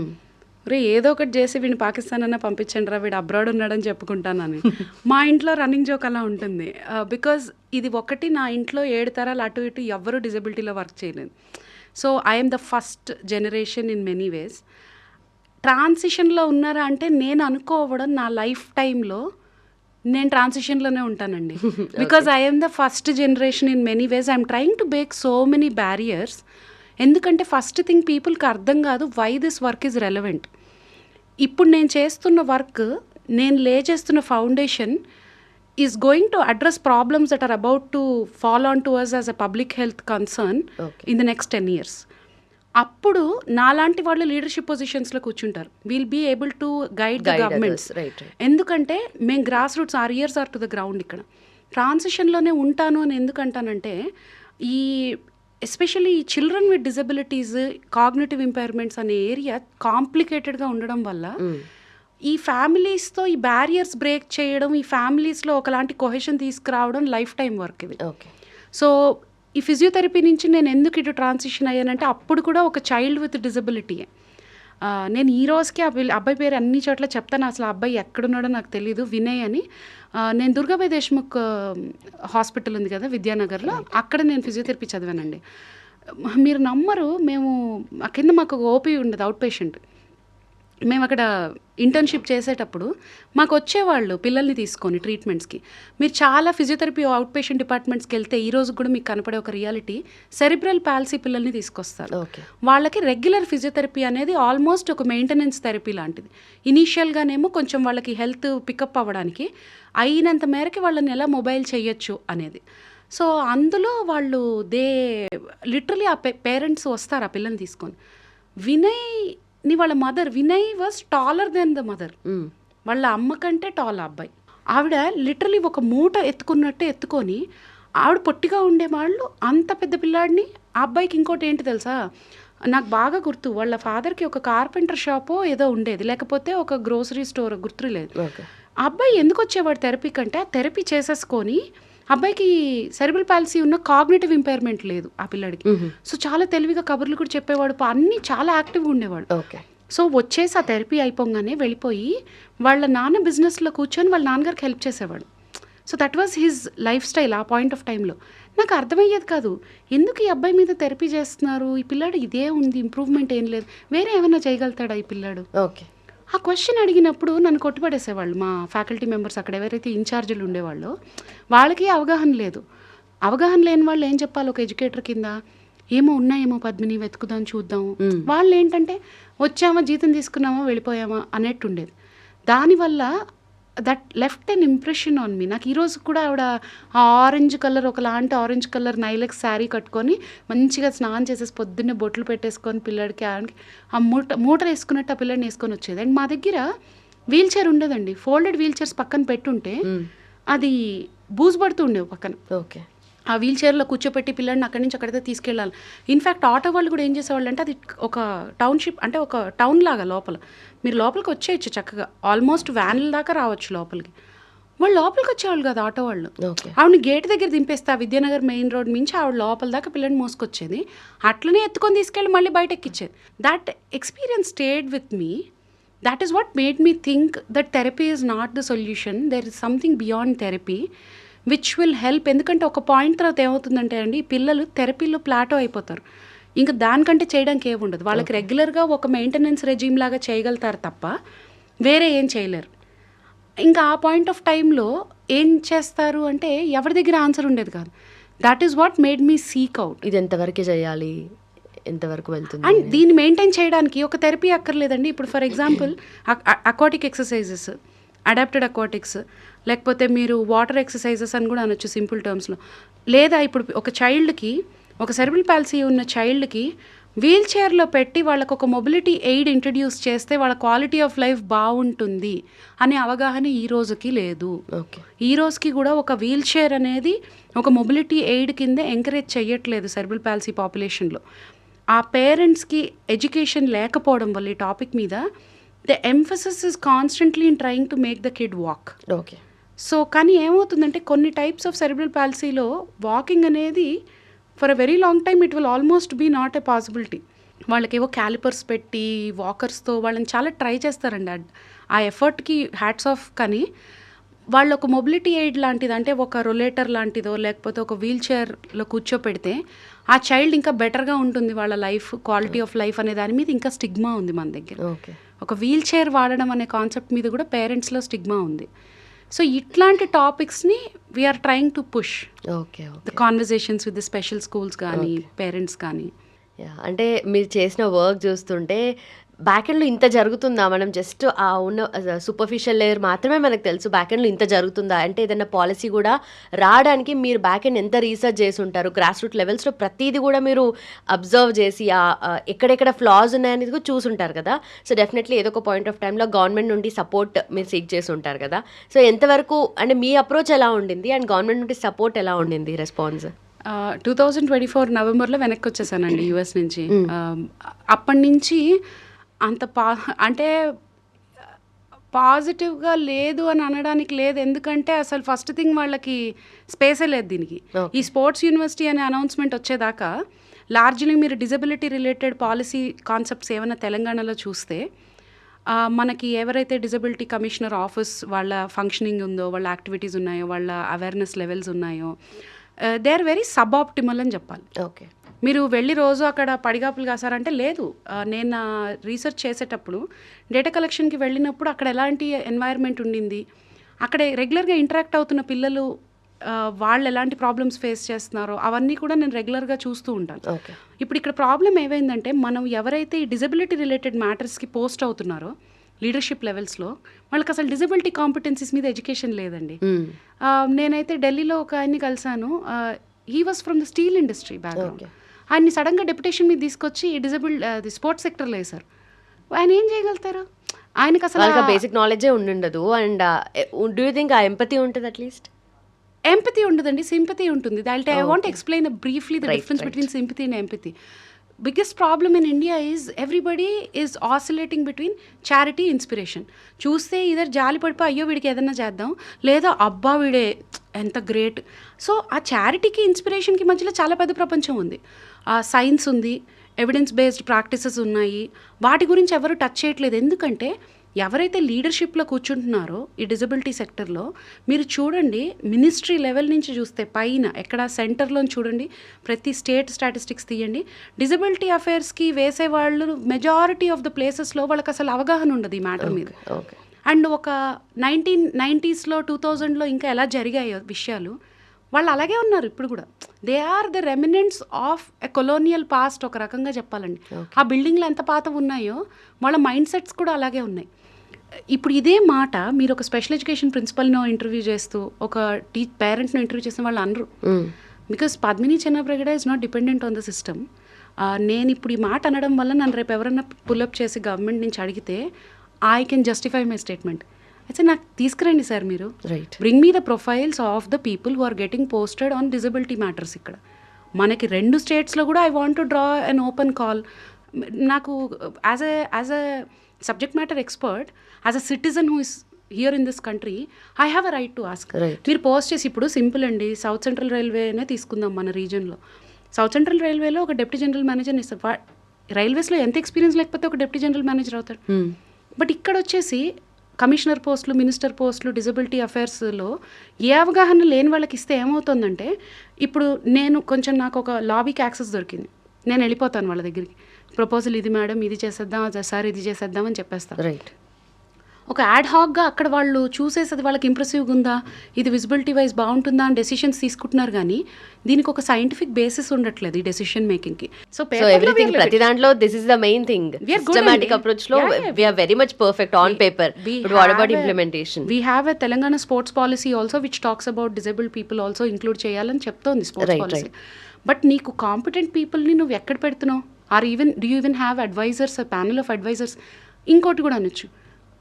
రే ఏదో ఒకటి చేసి వీడిని పాకిస్తాన్ అన్నా పంపించండి రా, వీడు అబ్రాడ్ ఉన్నాడని చెప్పుకుంటానని. మా ఇంట్లో రన్నింగ్ జోక్ అలా ఉంటుంది. బికాజ్ ఇది ఒకటి, నా ఇంట్లో 7 తరాలు అటు ఇటు ఎవ్వరూ డిజబిలిటీలో వర్క్ చేయలేదు. So I'm the first generation in many ways. ట్రాన్సిషన్లో ఉన్నారా అంటే నేను అనుకోవడం నా లైఫ్ టైంలో నేను ట్రాన్సిషన్లోనే ఉంటానండి. Because I'm the first generation in many ways. I'm trying to break so many barriers. ఎందుకంటే ఫస్ట్ థింగ్ పీపుల్కి అర్థం కాదు why this work is relevant. ఇప్పుడు నేను చేస్తున్న వర్క్, నేను లే చేస్తున్న foundation is going to address problems that are about to fall on to us as a public health concern in the next 10 years. అప్పుడు నాలాంటి వాళ్ళు లీడర్షిప్ పొజిషన్స్లో కూర్చుంటారు. We'll be able to guide the governments. ఎందుకంటే మేము grassroots are ears are to the ground. ఇక్కడ ట్రాన్సిషన్లోనే ఉంటాను అని ఎందుకంటానంటే, ఈ ఎస్పెషల్లీ ఈ children with disabilities, cognitive impairments అనే ఏరియా కాంప్లికేటెడ్గా ఉండడం వల్ల ఈ ఫ్యామిలీస్తో ఈ బ్యారియర్స్ బ్రేక్ చేయడం, ఈ ఫ్యామిలీస్లో ఒకలాంటి కొహెషన్ తీసుకురావడం లైఫ్ టైం వర్క్ ఇది. సో ఈ ఫిజియోథెరపీ నుంచి నేను ఎందుకు ఇటు ట్రాన్సిషన్ అయ్యానంటే, అప్పుడు కూడా ఒక చైల్డ్ విత్ డిజబిలిటీయే. నేను ఈ రోజుకి అబ్బాయి పేరు అన్ని చోట్ల చెప్తాను, అసలు ఆ అబ్బాయి ఎక్కడున్నాడో నాకు తెలియదు, వినయ్ అని. నేను దుర్గాబాయ్ దేశ్ముఖ్ హాస్పిటల్ ఉంది కదా విద్యానగర్లో, అక్కడ నేను ఫిజియోథెరపీ చదివానండి. మీరు నమ్మరు, మేము కింద మాకు ఓపీ ఉండదు, అవుట్ పేషెంట్. మేము అక్కడ ఇంటర్న్షిప్ చేసేటప్పుడు మాకు వచ్చేవాళ్ళు పిల్లల్ని తీసుకొని ట్రీట్మెంట్స్కి. మీరు చాలా ఫిజియోథెరపీ అవుట్ పేషెంట్ డిపార్ట్మెంట్స్కి వెళ్తే ఈ రోజు కూడా మీకు కనపడే ఒక రియాలిటీ, సెరిబ్రల్ పాలసీ పిల్లల్ని తీసుకొస్తారు. వాళ్ళకి రెగ్యులర్ ఫిజియోథెరపీ అనేది ఆల్మోస్ట్ ఒక మెయింటెనెన్స్ థెరపీ లాంటిది. ఇనీషియల్గానేమో కొంచెం వాళ్ళకి హెల్త్ పికప్ అవ్వడానికి అయినంత మేరకి వాళ్ళని ఎలా మొబైల్ చేయొచ్చు అనేది. సో అందులో వాళ్ళు లిటరలీ ఆ పేరెంట్స్ వస్తారు ఆ పిల్లల్ని తీసుకొని. వాళ్ళ mother Vinay was taller than the mother. వాళ్ళ అమ్మ కంటే టాల్ అబ్బాయి. ఆవిడ లిటరలీ ఒక మూట ఎత్తుకున్నట్టు ఎత్తుకొని, ఆవిడ పొట్టిగా ఉండేవాళ్ళు అంత పెద్ద పిల్లాడిని. ఆ అబ్బాయికి ఇంకోటి ఏంటి తెలుసా, నాకు బాగా గుర్తు, వాళ్ళ ఫాదర్కి ఒక కార్పెంటర్ షాపో ఏదో ఉండేది, లేకపోతే ఒక గ్రోసరీ స్టోర్, గుర్తులేదు. ఆ అబ్బాయి ఎందుకు వచ్చేవాడు థెరపీ కంటే, ఆ థెరపీ చేసేసుకొని అబ్బాయికి సెరిబ్రల్ పాలసీ ఉన్న కాగ్నిటివ్ ఇంపైర్మెంట్ లేదు ఆ పిల్లడికి. సో చాలా తెలివిగా కబుర్లు కూడా చెప్పేవాడు, అన్నీ చాలా యాక్టివ్గా ఉండేవాడు. సో వచ్చేసి ఆ థెరపీ అయిపోగానే వెళ్ళిపోయి వాళ్ళ నాన్న బిజినెస్లో కూర్చొని వాళ్ళ నాన్నగారికి హెల్ప్ చేసేవాడు. So that was his life style ఆ పాయింట్ ఆఫ్ టైంలో. నాకు అర్థమయ్యేది కాదు, ఎందుకు ఈ అబ్బాయి మీద థెరపీ చేస్తున్నారు, ఈ పిల్లాడు ఇదే ఉంది, ఇంప్రూవ్మెంట్ ఏం లేదు, వేరే ఏమైనా చేయగలుగుతాడా ఈ పిల్లాడు? ఆ క్వశ్చన్ అడిగినప్పుడు నన్ను కొట్టుపడేసేవాళ్ళు మా ఫ్యాకల్టీ మెంబర్స్, అక్కడ ఎవరైతే ఇన్ఛార్జీలు ఉండేవాళ్ళో వాళ్ళకి అవగాహన లేదు. అవగాహన లేని వాళ్ళు ఏం చెప్పాలి ఒక ఎడ్యుకేటర్ కింద, ఏమో ఉన్నాయేమో పద్మిని వెతుకుదాం చూద్దాం. వాళ్ళు ఏంటంటే వచ్చామా జీతం తీసుకున్నామా వెళ్ళిపోయామా అన్నట్టు ఉండేది. దానివల్ల that left an impression on me. నాకు ఈరోజు కూడా ఆవిడ ఆ ఆరెంజ్ కలర్, ఒకలాంటి ఆరెంజ్ కలర్ నైలెక్స్ శారీ కట్టుకొని మంచిగా స్నానం చేసేసి పొద్దున్నే బొట్లు పెట్టేసుకొని పిల్లడికి ఆ మూట వేసుకున్నట్టు ఆ పిల్లడిని వేసుకొని వచ్చేది. అండ్ మా దగ్గర వీల్ చైర్ ఉండదండి, ఫోల్డెడ్ వీల్ చైర్స్ పక్కన పెట్టుంటే అది బూజు పడుతూ ఉండేవి పక్కన. ఆ వీల్ చైర్లో కూర్చోపెట్టి పిల్లడిని అక్కడి నుంచి అక్కడితే తీసుకెళ్ళాలి. ఇన్ఫ్యాక్ట్ ఆటో వాళ్ళు కూడా ఏం చేసేవాళ్ళు అంటే, అది ఒక టౌన్షిప్ అంటే ఒక టౌన్ లాగా, లోపల మీరు లోపలికి వచ్చేయచ్చు చక్కగా, ఆల్మోస్ట్ వ్యాన్ల దాకా రావచ్చు లోపలికి. వాళ్ళు లోపలికి వచ్చేవాళ్ళు కాదు ఆటో వాళ్ళు. ఆవిడని గేట్ దగ్గర దింపేస్తే విద్యానగర్ మెయిన్ రోడ్ నుంచి ఆవిడ లోపల దాకా పిల్లల్ని మోసుకొచ్చేది, అట్లనే ఎత్తుకొని తీసుకెళ్ళి మళ్ళీ బయట ఎక్కిచ్చేది. That experience stayed with me. That is what made me think that therapy is not the solution, there is something beyond therapy which will help. ఎందుకంటే ఒక పాయింట్ తర్వాత ఏమవుతుందంటే అండి, పిల్లలు థెరపీలో ప్లాటో అయిపోతారు. ఇంకా దానికంటే చేయడానికి ఏముండదు. వాళ్ళకి రెగ్యులర్గా ఒక మెయింటెనెన్స్ రెజీమ్ లాగా చేయగలుగుతారు తప్ప వేరే ఏం చేయలేరు. ఇంకా ఆ పాయింట్ ఆఫ్ టైంలో ఏం చేస్తారు అంటే ఎవరి దగ్గర ఆన్సర్ ఉండేది కాదు. That is what made me seek out. ఇది ఎంతవరకు చేయాలి, ఎంతవరకు వెళ్తుంది, అండ్ దీన్ని మెయింటైన్ చేయడానికి ఒక థెరపీ అక్కర్లేదండి. ఇప్పుడు for example aquatic exercises, adapted aquatics, లేకపోతే మీరు వాటర్ ఎక్సర్సైజెస్ అని కూడా అనొచ్చు సింపుల్ టర్మ్స్లో. లేదా ఇప్పుడు ఒక చైల్డ్కి, ఒక సెరెబ్రల్ పాల్సీ ఉన్న చైల్డ్కి వీల్ చైర్లో పెట్టి వాళ్ళకు ఒక మొబిలిటీ ఎయిడ్ ఇంట్రడ్యూస్ చేస్తే వాళ్ళ క్వాలిటీ ఆఫ్ లైఫ్ బాగుంటుంది అనే అవగాహన ఈ రోజుకి లేదు. ఈ రోజుకి కూడా ఒక వీల్ చైర్ అనేది ఒక మొబిలిటీ ఎయిడ్ కింద ఎంకరేజ్ చేయట్లేదు సెరెబ్రల్ పాల్సీ పాపులేషన్లో. ఆ పేరెంట్స్కి ఎడ్యుకేషన్ లేకపోవడం వల్ల ఈ టాపిక్ మీద the emphasis is constantly in trying to make the kid walk. Okay. So కానీ ఏమవుతుందంటే కొన్ని టైప్స్ ఆఫ్ సెరెబ్రల్ పాల్సీలో వాకింగ్ అనేది for a very long time it will almost be not a possibility. వాళ్ళకేవో క్యాలిపర్స్ పెట్టి వాకర్స్తో వాళ్ళని చాలా ట్రై చేస్తారండి. ఆ ఎఫర్ట్కి హ్యాట్స్ ఆఫ్. కానీ వాళ్ళు ఒక మొబిలిటీ ఎయిడ్ లాంటిది, అంటే ఒక రొలేటర్ లాంటిదో లేకపోతే ఒక వీల్ చైర్లో కూర్చోపెడితే ఆ చైల్డ్ ఇంకా బెటర్గా ఉంటుంది, వాళ్ళ లైఫ్ క్వాలిటీ ఆఫ్ లైఫ్ అనే దాని మీద ఇంకా స్టిగ్మా ఉంది మన దగ్గర. ఒక వీల్ చైర్ వాడడం అనే కాన్సెప్ట్ మీద కూడా పేరెంట్స్లో స్టిగ్మా ఉంది. సో ఇట్లాంటి టాపిక్స్ని we're trying to push the conversations with the special schools కానీ పేరెంట్స్ కానీ. అంటే మీరు చేసిన వర్క్ చూస్తుంటే బ్యాక్ ఎండ్లో ఇంత జరుగుతుందా? మనం జస్ట్ ఆ ఉన్న సూపర్ఫిషియల్ లేయర్ మాత్రమే మనకు తెలుసు, బ్యాక్ ఎండ్లో ఇంత జరుగుతుందా అంటే ఏదైనా పాలసీ కూడా రావడానికి మీరు బ్యాక్ ఎండ్ ఎంత రీసెర్చ్ చేసి ఉంటారు, గ్రాస్ రూట్ లెవెల్స్లో ప్రతిదీ కూడా మీరు అబ్జర్వ్ చేసి ఎక్కడెక్కడ ఫ్లాస్ ఉన్నాయనేది కూడా చూసుంటారు కదా. సో డెఫినెట్లీ ఏదో ఒక పాయింట్ ఆఫ్ టైంలో గవర్నమెంట్ నుండి సపోర్ట్ మీరు సీక్ చేసి ఉంటారు కదా. సో ఎంతవరకు అంటే మీ అప్రోచ్ ఎలా ఉండింది అండ్ గవర్నమెంట్ నుండి సపోర్ట్ ఎలా ఉండింది, రెస్పాన్స్? 2024 నవంబర్లో వెనక్కి వచ్చేసానండి యూఎస్ నుంచి. అప్పటి నుంచి అంత అంటే పాజిటివ్గా లేదు అని అనడానికి లేదు. ఎందుకంటే అసలు ఫస్ట్ థింగ్ వాళ్ళకి స్పేసే లేదు దీనికి. ఈ స్పోర్ట్స్ యూనివర్సిటీ అనే అనౌన్స్మెంట్ వచ్చేదాకా లార్జ్లీ మీరు డిజబిలిటీ రిలేటెడ్ పాలసీ కాన్సెప్ట్స్ ఏమైనా తెలంగాణలో చూస్తే మనకి ఎవరైతే డిజబిలిటీ కమిషనర్ ఆఫీస్ వాళ్ళ ఫంక్షనింగ్ ఉందో, వాళ్ళ యాక్టివిటీస్ ఉన్నాయో, వాళ్ళ అవేర్నెస్ లెవెల్స్ ఉన్నాయో, they are very suboptimal అని చెప్పాలి. ఓకే. మీరు వెళ్ళి రోజు అక్కడ పడిగాపులు కాసారంటే లేదు. నేను రీసెర్చ్ చేసేటప్పుడు డేటా కలెక్షన్కి వెళ్ళినప్పుడు అక్కడ ఎలాంటి ఎన్వైర్న్మెంట్ ఉండింది, అక్కడ రెగ్యులర్గా ఇంటరాక్ట్ అవుతున్న పిల్లలు వాళ్ళు ఎలాంటి ప్రాబ్లమ్స్ ఫేస్ చేస్తున్నారో అవన్నీ కూడా నేను రెగ్యులర్గా చూస్తూ ఉంటాను. ఇప్పుడు ఇక్కడ ప్రాబ్లం ఏమైందంటే మనం ఎవరైతే ఈ డిజబిలిటీ రిలేటెడ్ మ్యాటర్స్కి పోస్ట్ అవుతున్నారో లీడర్షిప్ లెవెల్స్లో వాళ్ళకి అసలు డిజబిలిటీ కాంపిటెన్సీస్ మీద ఎడ్యుకేషన్ లేదండి. నేనైతే ఢిల్లీలో ఒక ఆయన్ని కలిసాను. He was from the steel industry background. ఆయన్ని సడన్గా డెప్యుటేషన్ మీద తీసుకొచ్చి ది స్పోర్ట్స్ సెక్టర్లో వేశారు. ఆయన ఏం చేయగలుగుతారు? ఆయనకు అసలు బేసిక్ నాలెడ్జే ఉండుండదు. అండ్ డూ యూ థింక్ ఆ ఎంపతి ఉంటుంది? అట్లీస్ట్ ఎంపతి ఉండదండి, సింపతి ఉంటుంది. I want explain briefly the difference between sympathy and empathy. Biggest problem in India is everybody is oscillating between charity, inspiration. చూస్తే ఇద్దరు జాలి పడిపోయి అయ్యో వీడికి ఏదన్నా చేద్దాం, లేదా అబ్బా వీడే ఎంత గ్రేట్. సో ఆ చారిటీకి, ఇన్స్పిరేషన్కి మధ్యలో చాలా పెద్ద ప్రపంచం ఉంది. సైన్స్ ఉంది, ఎవిడెన్స్ బేస్డ్ ప్రాక్టీసెస్ ఉన్నాయి. వాటి గురించి ఎవరు టచ్ చేయట్లేదు. ఎందుకంటే ఎవరైతే లీడర్షిప్లో కూర్చుంటున్నారో ఈ డిజబిలిటీ సెక్టర్లో మీరు చూడండి, మినిస్ట్రీ లెవెల్ నుంచి చూస్తే పైన ఎక్కడ సెంటర్లో చూడండి, ప్రతి స్టేట్ స్టాటిస్టిక్స్ తీయండి, డిజబిలిటీ అఫేర్స్కి వేసేవాళ్ళు మెజారిటీ ఆఫ్ ద ప్లేసెస్లో వాళ్ళకి అసలు అవగాహన ఉండదు ఈ మ్యాటర్ మీద. అండ్ ఒక 1990s 2000లో ఇంకా ఎలా జరిగాయో విషయాలు వాళ్ళు అలాగే ఉన్నారు ఇప్పుడు కూడా. They are the remnants of a colonial past ఒక రకంగా చెప్పాలండి. ఆ బిల్డింగ్లు ఎంత పాత ఉన్నాయో వాళ్ళ మైండ్ సెట్స్ కూడా అలాగే ఉన్నాయి. ఇప్పుడు ఇదే మాట మీరు ఒక స్పెషల్ ఎడ్యుకేషన్ ప్రిన్సిపల్ను ఇంటర్వ్యూ చేస్తూ ఒక పేరెంట్స్ను ఇంటర్వ్యూ చేసిన వాళ్ళు అనరు. Because Padmini Chennapragada is not dependent on the system. నేను ఇప్పుడు ఈ మాట అనడం వల్ల నన్ను రేపు ఎవరైనా పుల్అప్ చేసి గవర్నమెంట్ నుంచి అడిగితే I can justify my statement. అయితే నాకు తీసుకురండి సార్ మీరు, bring me the profiles of the people who are getting posted on disability matters. ఇక్కడ మనకి 2 స్టేట్స్లో కూడా I want to draw an open call. నాకు as a subject matter expert, as a citizen who is here in this country, I have a right to ask. మీరు post చేసి ఇప్పుడు simple అండి, south central రైల్వేనే తీసుకుందాం మన రీజన్లో. South central రైల్వేలో ఒక deputy general మేనేజర్ని ఇస్తారు. రైల్వేస్లో ఎంత ఎక్స్పీరియన్స్ లేకపోతే ఒక డిప్యూటీ జనరల్ మేనేజర్ అవుతాడు. బట్ ఇక్కడ వచ్చేసి కమిషనర్ పోస్టులు, మినిస్టర్ పోస్టులు, డిజబిలిటీ అఫేర్స్లో ఏ అవగాహన లేని వాళ్ళకి ఇస్తే ఏమవుతుందంటే, ఇప్పుడు నేను కొంచెం నాకు ఒక లాబీకి యాక్సెస్ దొరికింది. నేను వెళ్ళిపోతాను వాళ్ళ దగ్గరికి, ప్రపోజల్ ఇది మేడం, ఇది చేసేద్దాం, సార్ ఇది చేసేద్దాం అని చెప్పేస్తాను. రైట్. ఒక యాడ్ హాక్గా అక్కడ వాళ్ళు చూసేసేది వాళ్ళకి ఇంప్రెసివ్గా ఉందా, ఇది విజిబిలిటీ వైజ్ బాగుంటుందా అని డెసిషన్స్ తీసుకుంటున్నారు, కానీ దీనికి ఒక సైంటిఫిక్ బేసిస్ ఉండట్లేదు ఈ డెసిషన్ మేకింగ్కి. సో ఎవ్రీథింగ్ ప్రతి దాంట్లో this is the main thing. Systematic approach లో we are very much perfect on paper, but what about implementation? We have a Telangana sports policy also which talks about disabled people also include చేయాలని చెప్తోంది sports policy. But నీకు competent పీపుల్ని నువ్వు ఎక్కడ పెడుతున్నావు? Are even do you even have advisors, panel of advisors? ఇంకోటి కూడా అనొచ్చు,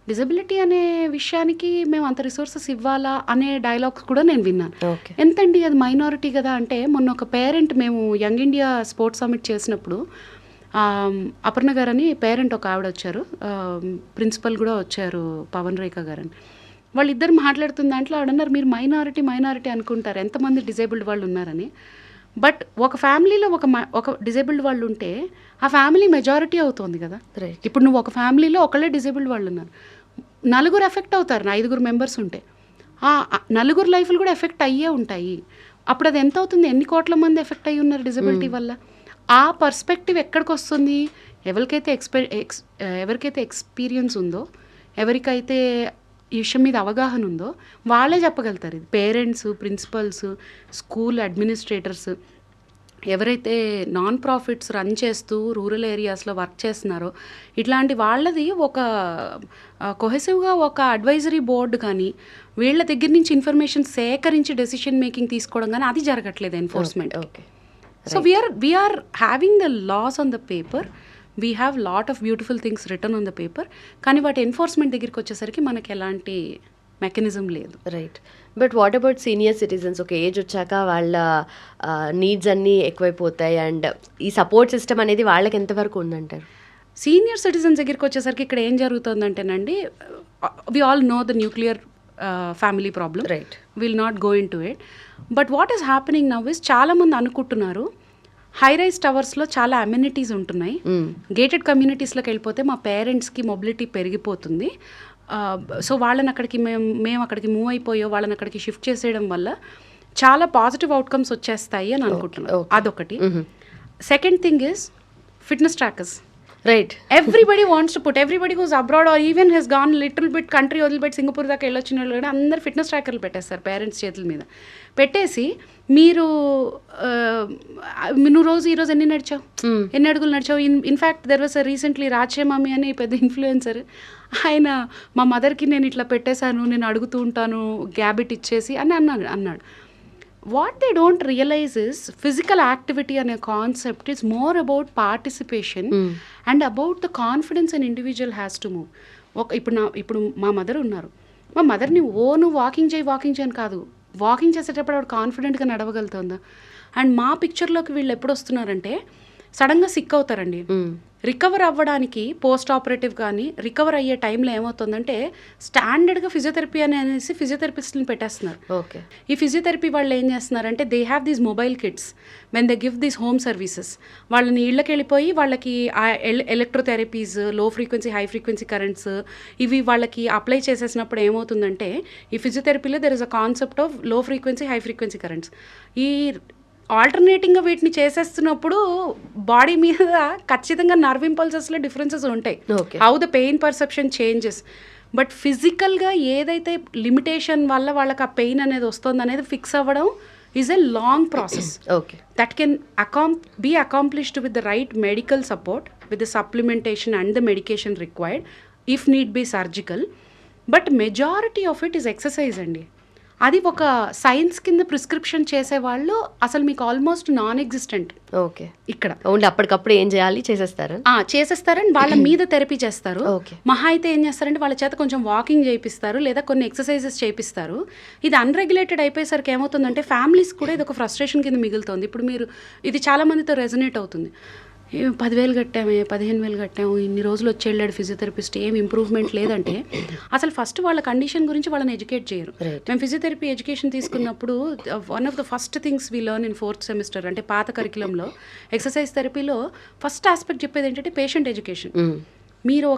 డిజబిలిటీ అనే విషయానికి మేము అంత రిసోర్సెస్ ఇవ్వాలా అనే డైలాగ్స్ కూడా నేను విన్నాను. ఎంతండి అది మైనారిటీ కదా అంటే, మొన్న ఒక పేరెంట్, మేము యంగ్ ఇండియా స్పోర్ట్స్ సమిట్ చేసినప్పుడు అపర్ణ గారని పేరెంట్ ఒక ఆవిడ వచ్చారు, ప్రిన్సిపల్ కూడా వచ్చారు పవన్ రేఖ గారని. వాళ్ళిద్దరు మాట్లాడుతున్న దాంట్లో ఆవిడన్నారు, మీరు మైనారిటీ అనుకుంటారు, ఎంతమంది డిజేబుల్డ్ వాళ్ళు ఉన్నారని. బట్ ఒక ఫ్యామిలీలో ఒక డిజేబుల్డ్ వాళ్ళు ఉంటే ఆ ఫ్యామిలీ మెజారిటీ అవుతుంది కదా. ఇప్పుడు నువ్వు ఒక ఫ్యామిలీలో ఒకళ్ళే డిజేబుల్డ్ వాళ్ళు ఉన్నారు, నలుగురు ఎఫెక్ట్ అవుతారు, 5 మెంబర్స్ ఉంటే ఆ నలుగురు లైఫ్లు కూడా ఎఫెక్ట్ అయ్యే ఉంటాయి. అప్పుడు అది ఎంత అవుతుంది, ఎన్ని కోట్ల మంది ఎఫెక్ట్ అయ్యి ఉన్నారు డిజబిలిటీ వల్ల? ఆ పర్స్పెక్టివ్ ఎక్కడికి వస్తుంది? ఎవరికైతే ఎక్స్పీరియన్స్ ఉందో, ఎవరికైతే ఈ విషయం మీద అవగాహన ఉందో వాళ్ళే చెప్పగలుగుతారు. ఇది పేరెంట్స్, ప్రిన్సిపల్స్, స్కూల్ అడ్మినిస్ట్రేటర్స్, ఎవరైతే నాన్ ప్రాఫిట్స్ రన్ చేస్తూ రూరల్ ఏరియాస్లో వర్క్ చేస్తున్నారో ఇట్లాంటి వాళ్ళది ఒక కొహెసివ్గా ఒక అడ్వైజరీ బోర్డు కానీ వీళ్ళ దగ్గర నుంచి ఇన్ఫర్మేషన్ సేకరించి డెసిషన్ మేకింగ్ తీసుకోవడం కానీ అది జరగట్లేదు enforcement. So we're having the laws on the paper, we have lot of beautiful things written on the paper, కానీ వాటి ఎన్ఫోర్స్మెంట్ దగ్గరికి వచ్చేసరికి మనకి ఎలాంటి మెకానిజం లేదు. Right. But what about senior citizens? ఒక ఏజ్ వచ్చాక వాళ్ళ నీడ్స్ అన్నీ ఎక్కువైపోతాయి అండ్ ఈ సపోర్ట్ సిస్టమ్ అనేది వాళ్ళకి ఎంతవరకు ఉందంటారు? సీనియర్ సిటిజన్స్ దగ్గరికి వచ్చేసరికి ఇక్కడ ఏం జరుగుతుందంటేనండి, we all know the nuclear family problem, right, will not go in to it. But what is happening now is, చాలామంది అనుకుంటున్నారు హై రైజ్ టవర్స్లో చాలా అమ్యూనిటీస్ ఉంటున్నాయి, గేటెడ్ కమ్యూనిటీస్లోకి వెళ్ళిపోతే మా పేరెంట్స్కి మొబిలిటీ పెరిగిపోతుంది, సో వాళ్ళని అక్కడికి మేము అక్కడికి మూవ్ అయిపోయో వాళ్ళని అక్కడికి షిఫ్ట్ చేసేయడం వల్ల చాలా పాజిటివ్ అవుట్కమ్స్ వచ్చేస్తాయి అని అనుకుంటున్నాను. అదొకటి. Second thing is fitness trackers. Right. Everybody wants to put, everybody who's abroad or even he's gone little bit country వదిలిపెట్టి సింగపూర్ దాకా వెళ్ళొచ్చిన వాళ్ళు కూడా అందరు ఫిట్నెస్ ట్రాకర్లు పెట్టేస్తారు పేరెంట్స్ చేతుల మీద పెట్టేసి, మీరు నువ్వు ఈరోజు ఎన్ని నడిచావు, ఎన్ని అడుగులు నడిచావు. ఇన్ఫ్యాక్ట్ దెర్ వాస్ రీసెంట్లీ రాజేమామి అని పెద్ద ఇన్ఫ్లుయెన్సర్, ఆయన మా మదర్కి నేను ఇట్లా పెట్టేశాను, నేను అడుగుతూ ఉంటాను గ్యాబిట్ ఇచ్చేసి అని అన్నాడు. What they don't realise is physical activity అనే concept is more about participation and about the confidence and individual has to move. ఇప్పుడు మా మదర్ ఉన్నారు, మా మదర్ని నువ్వు వాకింగ్ చేయి అని కాదు, వాకింగ్ చేసేటప్పుడు ఆవిడ కాన్ఫిడెంట్గా నడవగలుగుతుందా? అండ్ మా పిక్చర్లోకి వీళ్ళు ఎప్పుడు వస్తున్నారంటే సడన్గా సిక్ అవుతారండి. రికవర్ అవ్వడానికి పోస్ట్ ఆపరేటివ్ కానీ రికవర్ అయ్యే టైంలో ఏమవుతుందంటే స్టాండర్డ్గా ఫిజియోథెరపీ అనేసి ఫిజియోథెరపిస్ట్ని పెట్టేస్తున్నారు. ఓకే. ఈ ఫిజియోథెరపీ వాళ్ళు ఏం చేస్తున్నారంటే they have these mobile kits when they give these home services. వాళ్ళని ఇళ్ళకి వెళ్ళిపోయి వాళ్ళకి ఎలక్ట్రోథెరపీస్, లో ఫ్రీక్వెన్సీ హై ఫ్రీక్వెన్సీ కరెంట్స్ ఇవి వాళ్ళకి అప్లై చేసేసినప్పుడు ఏమవుతుందంటే ఈ ఫిజియోథెరపీలో there is a concept of low frequency high frequency currents. ఈ ఆల్టర్నేటింగ్గా వీటిని చేసేస్తున్నప్పుడు బాడీ మీద ఖచ్చితంగా నర్వ్ ఇంపల్సెస్లో డిఫరెన్సెస్ ఉంటాయి, how the pain perception changes. But ఫిజికల్గా ఏదైతే లిమిటేషన్ వల్ల వాళ్ళకి ఆ పెయిన్ అనేది వస్తుంది అనేది ఫిక్స్ అవ్వడం is a long process. Okay. That can be accomplished with the right medical support, with the supplementation and the medication required, if need be surgical. But majority of it is exercise అండి. అది ఒక science కింద prescription చేసేవాళ్ళు అసలు మీకు almost non existent. Okay. ఇక్కడ only అప్పటికప్పుడు ఏం చేయాలి చేసేస్తారని వాళ్ళ మీద థెరపీ చేస్తారు. ఓకే. మహా అయితే ఏం చేస్తారంటే వాళ్ళ చేత కొంచెం వాకింగ్ చేయిస్తారు లేదా కొన్ని ఎక్సర్సైజెస్ చేయిస్తారు. ఇది అన్రెగ్యులేటెడ్ అయిపోయేసరికి ఏమవుతుందంటే ఫ్యామిలీస్ కూడా ఇది ఒక ఫ్రస్ట్రేషన్ కింద మిగులుతుంది. ఇప్పుడు మీరు ఇది చాలా మందితో రెజనేట్ అవుతుంది, 10,000 కట్టామే, 15,000 కట్టాము, ఇన్ని రోజులు వచ్చి వెళ్ళాడు ఫిజియోథెరపిస్ట్, ఏం ఇంప్రూవ్మెంట్ లేదంటే అసలు ఫస్ట్ వాళ్ళ కండిషన్ గురించి వాళ్ళని ఎడ్యుకేట్ చేయరు. మేము ఫిజియోథెరపీ ఎడ్యుకేషన్ తీసుకున్నప్పుడు one of the first things we learn in 4th semester అంటే పాత కరికులంలో ఎక్సర్సైజ్ థెరపీలో ఫస్ట్ ఆస్పెక్ట్ చెప్పేది ఏంటంటే పేషెంట్ ఎడ్యుకేషన్. మీరు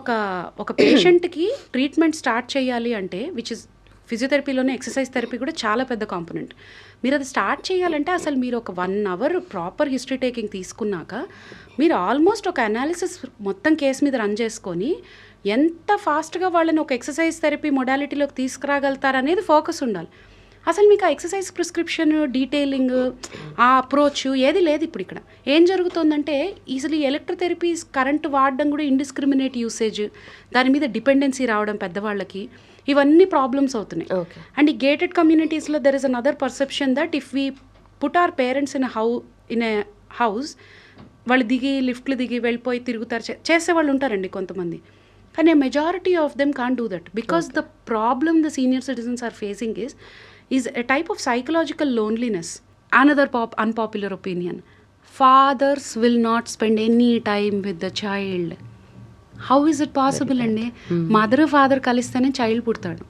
ఒక పేషెంట్కి ట్రీట్మెంట్ స్టార్ట్ చేయాలి అంటే విచ్ ఇస్ ఫిజియోథెరపీలోనే ఎక్సర్సైజ్ థెరపీ కూడా చాలా పెద్ద కాంపోనెంట్. మీరు అది స్టార్ట్ చేయాలంటే అసలు మీరు ఒక 1 hour ప్రాపర్ హిస్టరీ టేకింగ్ తీసుకున్నాక మీరు ఆల్మోస్ట్ ఒక అనాలిసిస్ మొత్తం కేసు మీద రన్ చేసుకొని ఎంత ఫాస్ట్గా వాళ్ళని ఒక ఎక్సర్సైజ్ థెరపీ మొడాలిటీలోకి తీసుకురాగలుగుతారనేది ఫోకస్ ఉండాలి. అసలు మీకు ఆ ఎక్సర్సైజ్ ప్రిస్క్రిప్షన్, డీటెయిలింగ్, ఆ అప్రోచ్ ఏది లేదు. ఇప్పుడు ఇక్కడ ఏం జరుగుతుందంటే ఈజీలీ ఎలక్ట్రోథెరపీస్ కరెంట్ వాడడం కూడా ఇండిస్క్రిమినేట్ యూసేజ్, దాని మీద డిపెండెన్సీ రావడం పెద్దవాళ్ళకి, ఇవన్నీ ప్రాబ్లమ్స్ అవుతున్నాయి. అండ్ ఈ గేటెడ్ కమ్యూనిటీస్లో there is another perception that if we put our parents in a house, వాళ్ళు దిగి లిఫ్ట్లు దిగి వెళ్ళిపోయి తిరుగుతారు, చేసేవాళ్ళు ఉంటారండి కొంతమంది. కానీ majority of them can't do that because the problem the senior citizens are facing is a type of psychological loneliness. Another unpopular opinion: fathers will not spend any time with the child. How is it possible అండి? Mother father కలిస్తేనే child పుడతాడు.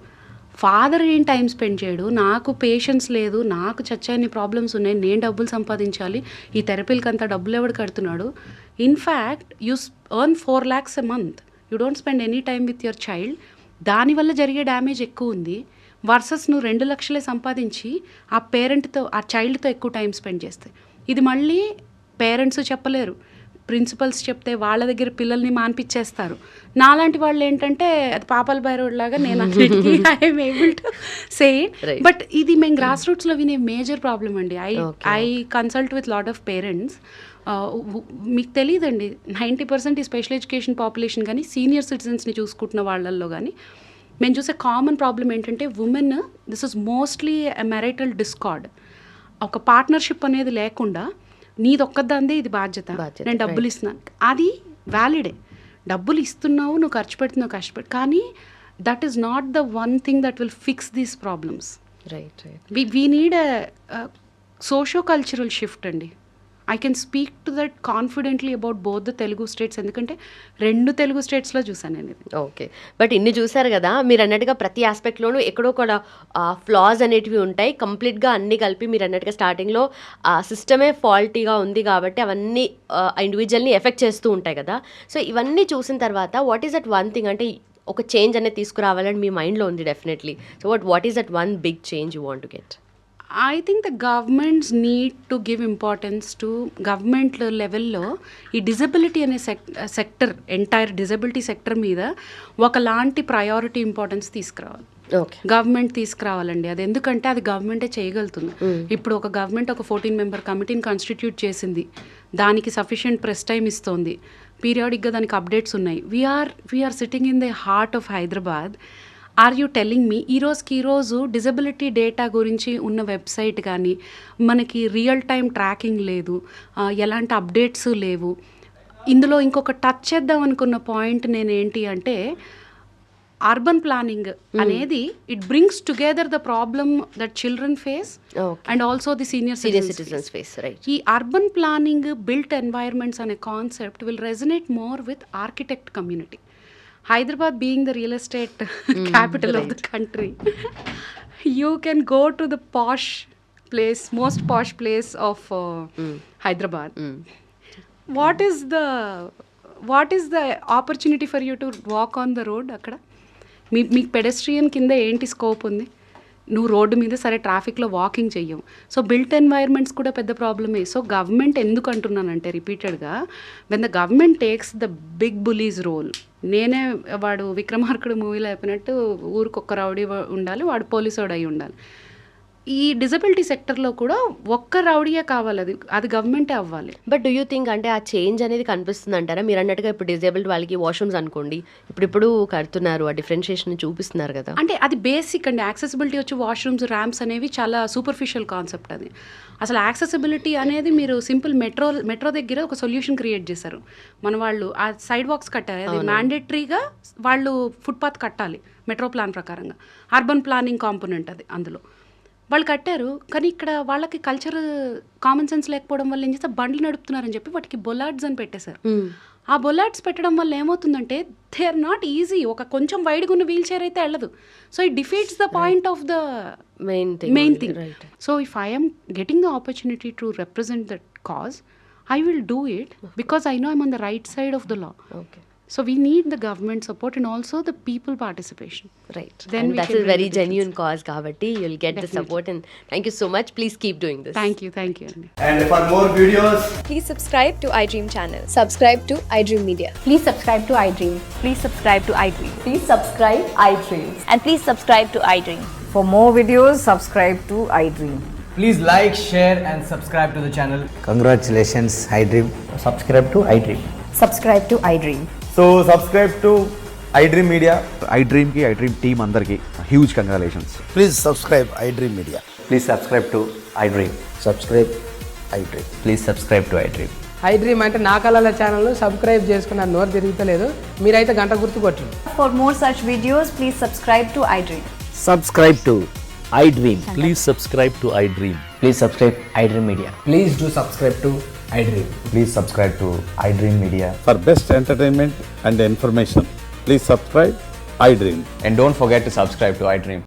Father ఏం time spend చేయడు, నాకు patience లేదు, నాకు చచ్చాయని problems ఉన్నాయి, నేను డబ్బులు సంపాదించాలి, ఈ థెరపీలకి అంతా డబ్బులు ఎవడు కడుతున్నాడు. In fact you earn 4 lakhs a month, you don't spend any time with your child. దానివల్ల జరిగే డ్యామేజ్ ఎక్కువ ఉంది వర్సెస్ నువ్వు 2 లక్షలే సంపాదించి ఆ పేరెంట్తో, ఆ చైల్డ్తో ఎక్కువ టైం స్పెండ్ చేస్తే. ఇది మళ్ళీ పేరెంట్స్ చెప్పలేరు, ప్రిన్సిపల్స్ చెప్తే వాళ్ళ దగ్గర పిల్లల్ని మాన్పించేస్తారు. నాలాంటి వాళ్ళు ఏంటంటే అది పాపాల బైరోడ్ లాగా నేను అన్నిటికీ I'm able to say it. But ఇది మేము గ్రాస్ రూట్స్లో వినే మేజర్ ప్రాబ్లమ్ అండి. I consult with lot of parents. మీకు తెలియదండి, 90% ఈ స్పెషల్ ఎడ్యుకేషన్ పాపులేషన్ కానీ సీనియర్ సిటిజన్స్ని చూసుకుంటున్న వాళ్ళల్లో కానీ మేము చూసే కామన్ ప్రాబ్లం ఏంటంటే women, this is mostly marital discard. ఒక పార్ట్నర్షిప్ అనేది లేకుండా నీదొక్కదాందే ఇది బాధ్యత, నేను డబ్బులు ఇస్తున్నాను, అది వ్యాలిడే. డబ్బులు ఇస్తున్నావు, నువ్వు ఖర్చు పెడుతున్నావు, కష్టపెట్టు, కానీ that is not the one thing that will fix these problems. We need a socio cultural shift అండి. I can speak to that confidently about both the Telugu states, ఎందుకంటే 2 తెలుగు స్టేట్స్లో చూసాను నేను ఇది. ఓకే, బట్ ఇన్ని చూసారు కదా, మీరు అన్నట్టుగా ప్రతి ఆస్పెక్ట్లోనూ ఎక్కడో కూడా ఫ్లాస్ అనేటివి ఉంటాయి. కంప్లీట్గా అన్నీ కలిపి మీరు అన్నట్టుగా స్టార్టింగ్లో సిస్టమే ఫాల్టీగా ఉంది కాబట్టి అవన్నీ ఇండివిజువల్ని ఎఫెక్ట్ చేస్తూ ఉంటాయి కదా. సో ఇవన్నీ చూసిన తర్వాత what is that one thing, అంటే ఒక చేంజ్ అనేది తీసుకురావాలని మీ మైండ్లో ఉంది definitely. So what is that one big change you want to get? I think the governments need to give importance to government లెవెల్లో ఈ డిజబిలిటీ అనే సెక్టర్, ఎంటైర్ డిజబిలిటీ సెక్టర్ మీద ఒకలాంటి ప్రయారిటీ ఇంపార్టెన్స్ తీసుకురావాలి. గవర్నమెంట్ తీసుకురావాలండి. అది ఎందుకంటే అది గవర్నమెంటే చేయగలుగుతుంది. ఇప్పుడు ఒక గవర్నమెంట్ ఒక 14 member కమిటీని కాన్స్టిట్యూట్ చేసింది, దానికి సఫిషియెంట్ ప్రెస్ టైం ఇస్తోంది, పీరియాడిక్గా దానికి అప్డేట్స్ ఉన్నాయి. We are sitting in the heart of Hyderabad. Are you telling me ఈరోజు డిజబిలిటీ డేటా గురించి ఉన్న వెబ్సైట్ కానీ మనకి రియల్ టైం ట్రాకింగ్ లేదు, ఎలాంటి అప్డేట్స్ లేవు. ఇందులో ఇంకొక టచ్ చేద్దాం అనుకున్న పాయింట్ నేను ఏంటి అంటే అర్బన్ ప్లానింగ్ అనేది it brings together the problem that children face and also the senior citizens face. ఈ అర్బన్ ప్లానింగ్ బిల్ట్ ఎన్వైర్మెంట్స్ అనే concept will resonate more with architect community. Hyderabad being the real estate capital of the country, you can go to the most posh place of Hyderabad. What is the opportunity for you to walk on the road? Akkada మీకు pedestrian కింద ఏంటి scope ఉంది? నువ్వు road మీద సరే ట్రాఫిక్లో walking చెయ్యవు. So built environments కూడా పెద్ద ప్రాబ్లమే. సో గవర్నమెంట్ ఎందుకు అంటున్నానంటే రిపీటెడ్గా, when the government takes the big bullies role, నేనే వాడు విక్రమార్కుడు మూవీలో అయిపోయినట్టు ఊరికొక్క రౌడీ ఉండాలి, వాడు పోలీసోడు అయి ఉండాలి. ఈ డిజబిలిటీ సెక్టర్లో కూడా ఒక్క రౌడీయే కావాలి, అది గవర్నమెంటే అవ్వాలి. బట్ డూ యూ థింక్ అంటే ఆ చేంజ్ అనేది కనిపిస్తుంది అంటారా? మీరు అన్నట్టుగా ఇప్పుడు డిజేబుల్డ్ వాళ్ళకి వాష్రూమ్స్ అనుకోండి, ఇప్పుడు కడుతున్నారు, ఆ డిఫరెన్షియేషన్ చూపిస్తున్నారు కదా. అంటే అది బేసిక్ అండి. యాక్సెసిబిలిటీ వచ్చి వాష్రూమ్స్, ర్యాంప్స్ అనేవి చాలా సూపర్ఫిషియల్ కాన్సెప్ట్. అది అసలు యాక్సెసిబిలిటీ అనేది మీరు సింపుల్ మెట్రో దగ్గర ఒక సొల్యూషన్ క్రియేట్ చేశారు మన వాళ్ళు. ఆ సైడ్ వాక్స్ కట్టారు, అది మ్యాండేటరీగా వాళ్ళు ఫుట్పాత్ కట్టాలి మెట్రో ప్లాన్ ప్రకారంగా. అర్బన్ ప్లానింగ్ కాంపోనెంట్ అది అందులో వాళ్ళు కట్టారు. కానీ ఇక్కడ వాళ్ళకి కల్చర్ కామన్ సెన్స్ లేకపోవడం వల్ల ఏం చేస్తే బండ్లు నడుపుతున్నారని చెప్పి వాటికి బొలాడ్స్ అని పెట్టేశారు. ఆ బొలాడ్స్ పెట్టడం వల్ల ఏమవుతుందంటే దే ఆర్ నాట్ ఈజీ. ఒక కొంచెం వైడ్గా ఉన్న వీల్ చైర్ అయితే వెళ్ళదు. So it defeats the point of the main thing. So if I am getting the opportunity to represent that cause, I will do it because I know I'm on the right side of the law. So we need the government support and also the people participation. Right. Then And we that can is bring very the difference. genuine cause kabatti you'll get the Definitely. support, and thank you so much. Please keep doing this. Thank you. Andy. And for more videos, Please subscribe to iDream channel. Subscribe to iDream Media. Please subscribe to iDream. Please subscribe to iDream. Please subscribe iDream. And please subscribe to iDream. For more videos, subscribe to iDream. please like, share and subscribe to the channel. Congratulations, iDream. Subscribe to iDream. Subscribe to iDream. So subscribe to iDream Media. iDream की iDream team अंदर की huge congratulations. Please subscribe iDream Media. Please subscribe to iDream. Subscribe iDream. Please subscribe to iDream. iDream అంటే నా కళల channel subscribe చేసుకున్న నోరు తిరుగుతలేదు, మీరైతే గంట గుర్తు కొట్టండి. For more such videos, please subscribe to iDream. Subscribe to iDream. Please subscribe to iDream. Please subscribe iDream Media. Please do subscribe to iDream. Please subscribe to iDream Media. For best entertainment and information, please subscribe iDream. And don't forget to subscribe to iDream.